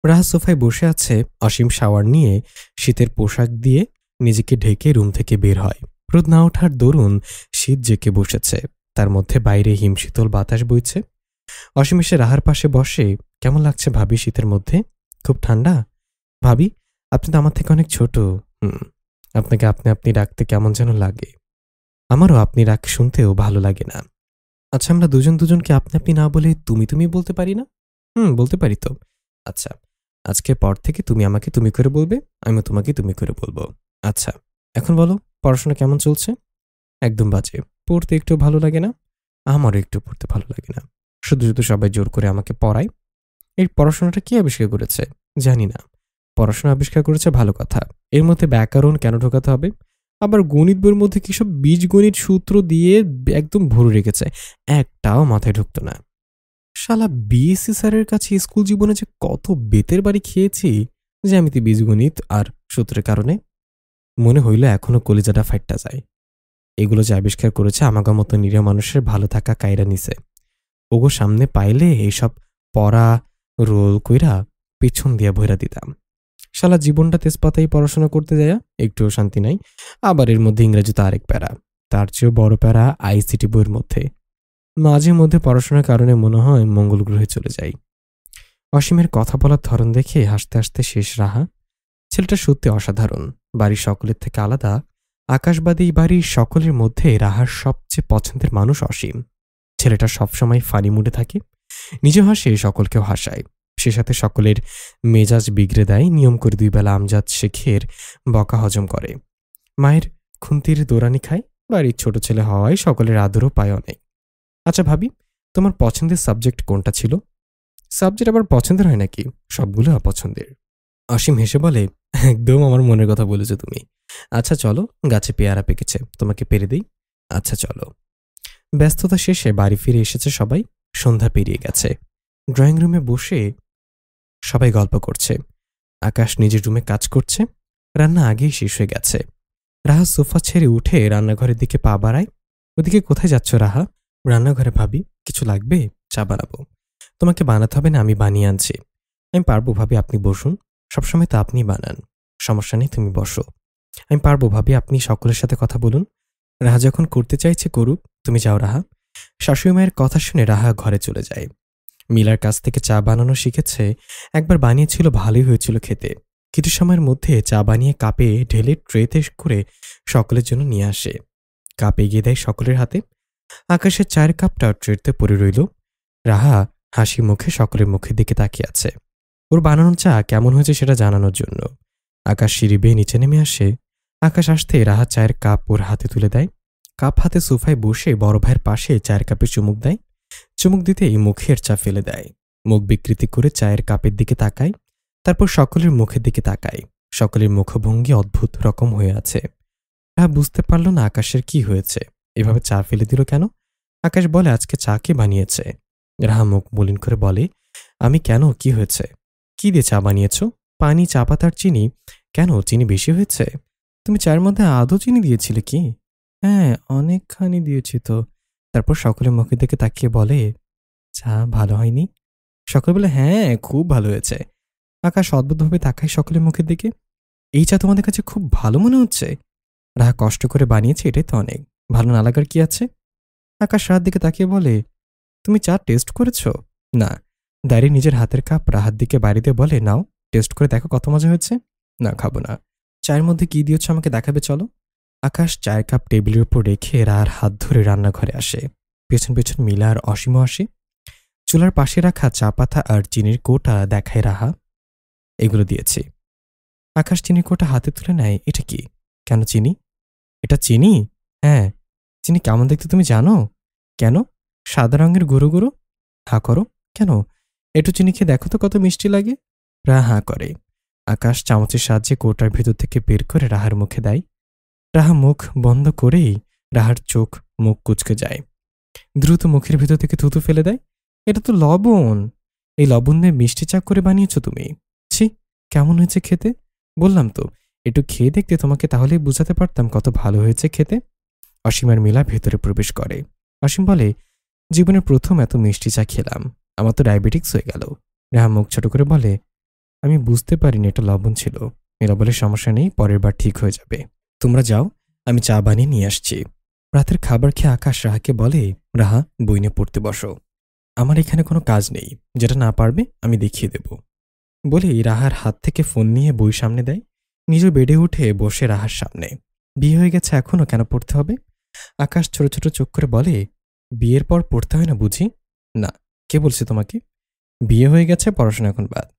রাহা সোফায় বসে আছে। অসীম শাওয়ার নিয়ে শীতের পোশাক দিয়ে নিজেকে ঢেকে রুম থেকে বের হয়। রোদ না ওঠার দরুন শীত জেঁকে বসেছে। তার মধ্যে বাইরে হিমশীতল বাতাস বইছে। অসীম এসে রাহার পাশে বসে। কেমন লাগছে ভাবি শীতের মধ্যে? খুব ঠান্ডা? ভাবি, আপনি তো আমার থেকে অনেক ছোট। হুম, আপনাকে আপনি আপনি ডাকতে কেমন যেন লাগে। আমারও আপনি ডাক শুনতেও ভালো লাগে না। আচ্ছা, আমরা দুজন দুজনকে আপনি আপনি না বলে তুমি তুমি বলতে পারি না? বলতে পারি তো। আচ্ছা, আজকের পর থেকে তুমি আমাকে তুমি করে বলবে, আমিও তোমাকে তুমি করে বলবো। আচ্ছা, এখন বলো, পড়াশোনা কেমন চলছে? একদম বাজে। পড়তে একটু ভালো লাগে না? আমারও একটু পড়তে ভালো লাগে না। শুধু শুধু সবাই জোর করে আমাকে পড়ায়। এই পড়াশোনাটা কে আবিষ্কার করেছে? জানি না। পড়াশোনা আবিষ্কার করেছে ভালো কথা। এর মধ্যে ব্যাকরণ কেন ঢোকাতে হবে? আবার গণিত বইয়ের মধ্যে কিসব বীজগণিত সূত্র দিয়ে একদম ভরে রেখেছে। একটাও মাথায় ঢুকতো না। শালা বিএসসি স্যারের কাছে স্কুল জীবনে যে কত বেতের বাড়ি খেয়েছি, জ্যামিতি, বীজগণিত আর সূত্রের কারণে। মনে হইল এখনো কলিজাটা ফাইটটা যায়। এগুলো যে আবিষ্কার করেছে আমাগো মতো নিরীহ মানুষের ভালো থাকা কায়রা নিছে। ওগো সামনে পাইলে এইসব পড়া রোল কইরা পিছন দিয়া ভইরা দিতাম। শালা জীবনটা তেজপাতাই পড়াশোনা করতে যায়া একটুও শান্তি নাই। আবার এর মধ্যে ইংরেজি তো আরেক প্যারা। তার চেয়েও বড় প্যারা আইসিটি বইয়ের মধ্যে। মাঝে মধ্যে পড়াশোনার কারণে মনে হয় মঙ্গল গ্রহে চলে যাই। অসীমের কথা বলার ধরন দেখে হাসতে হাসতে শেষ রাহা। ছেলেটা সত্যি অসাধারণ। বাড়ির সকলের থেকে আলাদা। আকাশবাদী বাড়ির সকলের মধ্যে রাহার সবচেয়ে পছন্দের মানুষ অসীম। ছেলেটা সবসময় ফানি মুডে থাকে। নিজে হাসে, সকলকেও হাসায়। সে সাথে সকলের মেজাজ বিগড়ে দেয়। নিয়ম করে 2 বেলা আমজাদ শেখের বকা হজম করে। মায়ের খুন্তির দৌড়ানি খায়। বাড়ির ছোট ছেলে হওয়ায় সকলের আদরও পায় অনেক। আচ্ছা ভাবি, তোমার পছন্দের সাবজেক্ট কোনটা ছিল? সাবজেক্ট আবার পছন্দের হয় নাকি? সবগুলো অপছন্দের। অসীম হেসে বলে, একদম আমার মনের কথা বলেছো তুমি। আচ্ছা চলো, গাছে পেয়ারা পেকেছে, তোমাকে পেরে দিই। আচ্ছা চলো। ব্যস্ততা শেষে বাড়ি ফিরে এসেছে সবাই। সন্ধ্যা পেরিয়ে গেছে। ড্রয়িং রুমে বসে সবাই গল্প করছে। আকাশ নিজের রুমে কাজ করছে। রান্না আগেই শেষ হয়ে গেছে। রাহা সোফা ছেড়ে উঠে রান্নাঘরের দিকে পা বাড়ায়। ওদিকে কোথায় যাচ্ছ রাহা? রান্নাঘরে। ভাবি, কিছু লাগবে? চা বানাবো। তোমাকে বানাতে হবে না, আমি বানিয়ে আনছি। আমি পারবো ভাবি, আপনি বসুন। সবসময় তো আপনি বানান। সমস্যা নেই, তুমি বসো। আমি পারবো ভাবি, আপনি সকলের সাথে কথা বলুন। রাহা যখন করতে চাইছে করুক, তুমি যাও রাহা। শাশুড়ি মায়ের কথা শুনে রাহা ঘরে চলে যায়। মিলার কাছ থেকে চা বানানো শিখেছে। একবার বানিয়েছিল, ভালোই হয়েছিল খেতে। কিছু সময়ের মধ্যে চা বানিয়ে কাপে ঢেলে ট্রেতে করে সকলের জন্য নিয়ে আসে। কাপ এগিয়ে দেয় সকলের হাতে। আকাশের চায়ের কাপটা ট্রেতে পড়ে রইল। রাহা হাসি মুখে সকলের মুখের দিকে তাকিয়ে আছে, ওর বানানো চা কেমন হয়েছে সেটা জানানোর জন্য। আকাশ সিঁড়ি বেয়ে নিচে নেমে আসে। আকাশ আসতে রাহা চায়ের কাপ ওর হাতে তুলে দেয়। কাপ হাতে সোফায় বসে বড় ভাইয়ের পাশে চায়ের কাপে চুমুক দেয়। চুমুক দিতেই মুখের চা ফেলে দেয়। মুখ বিকৃতি করে চায়ের কাপের দিকে তাকায়। তারপর সকলের মুখের দিকে তাকায়। সকলের মুখভঙ্গি অদ্ভুত রকম হয়ে আছে। রাহা বুঝতে পারল না আকাশের কি হয়েছে, এভাবে চা ফেলে দিল কেন। আকাশ বলে, আজকে চা কে বানিয়েছে? রাহা মুখ মলিন করে বলে, আমি। কেন, কি হয়েছে? কি দিয়ে চা বানিয়েছ? পানি, চা পাতার চিনি। কেন, চিনি বেশি হয়েছে? তুমি চায়ের মধ্যে আদৌ চিনি দিয়েছিলে কি? হ্যাঁ, অনেকখানি দিয়েছি তো। তারপর সকলের মুখের দিকে তাকিয়ে বলে, চা ভালো হয়নি? সকলে বলে, হ্যাঁ খুব ভালো হয়েছে। আকাশ অদ্ভুতভাবে তাকায় সকলের মুখের দিকে। এই চা তোমাদের কাছে খুব ভালো মনে হচ্ছে? রাহা কষ্ট করে বানিয়েছে, এটাই তো অনেক। ভালো না লাগার কি আছে? আকাশ রাহার দিকে তাকিয়ে বলে, তুমি চা টেস্ট করেছ? না। দাঁড়িয়ে নিজের হাতের কাপ রাহার দিকে বাড়ি দিয়ে বলে, নাও টেস্ট করে দেখো কত মজা হয়েছে। না, খাবো না। চায়ের মধ্যে কি দিয়েছ আমাকে দেখাবে, চলো। আকাশ চায়ের কাপ টেবিলের উপর রেখে রাহার হাত ধরে রান্নাঘরে আসে। পেছন পেছন মিলা আর অসীমও আসে। চুলার পাশে রাখা চা পাতা আর চিনির কোটা দেখায় রাহা। এগুলো দিয়েছি। আকাশ চিনির কোটা হাতে তুলে নেয়। এটা কি? কেন চিনি? এটা চিনি? হ্যাঁ। চিনি কেমন দেখতে তুমি জানো? কেন? সাদা রঙের গুঁড়ো গুঁড়ো। হা করো। কেন? একটু চিনি খেয়ে দেখো তো কত মিষ্টি লাগে। রাহা হাঁ করে। আকাশ চামচের সাহায্যে কোটার ভেতর থেকে বের করে রাহার মুখে দেয়। রাহা মুখ বন্ধ করেই রাহার চোখ মুখ কুচকে যায়। দ্রুত মুখের ভেতর থেকে থুতু ফেলে দেয়। এটা তো লবণ। এই লবণ দিয়ে মিষ্টি চা করে বানিয়েছো তুমি? ছি, কেমন হয়েছে খেতে? বললাম তো একটু খেয়ে দেখতে তোমাকে, তাহলেই বুঝাতে পারতাম কত ভালো হয়েছে খেতে। অসীম আর মিলা ভেতরে প্রবেশ করে। অসীম বলে, জীবনের প্রথম এত মিষ্টি চা খেলাম, আমার তো ডায়াবেটিক্স হয়ে গেল। রাহা মুখ ছোট করে বলে, আমি বুঝতে পারিনি এটা লবণ ছিল। মিলা বলে, সমস্যা নেই, পরের বার ঠিক হয়ে যাবে। তোমরা যাও, আমি চা বানিয়ে নিয়ে আসছি। রাতের খাবার খেয়ে আকাশ রাহাকে বলে, রাহা বই নিয়ে পড়তে বসো। আমার এখানে কোনো কাজ নেই, যেটা না পারবে আমি দেখিয়ে দেব। বলেই রাহার হাত থেকে ফোন নিয়ে বই সামনে দেয়। নিজ বেডে উঠে বসে রাহার সামনে। বিয়ে হয়ে গেছে, এখনও কেন পড়তে হবে? আকাশ ছোট ছোট চোখ করে বলে, বিয়ের পর পড়তে হয় না বুঝি? না, কে বলছে তোমাকে? বিয়ে হয়ে গেছে, পড়াশোনা এখন বাদ।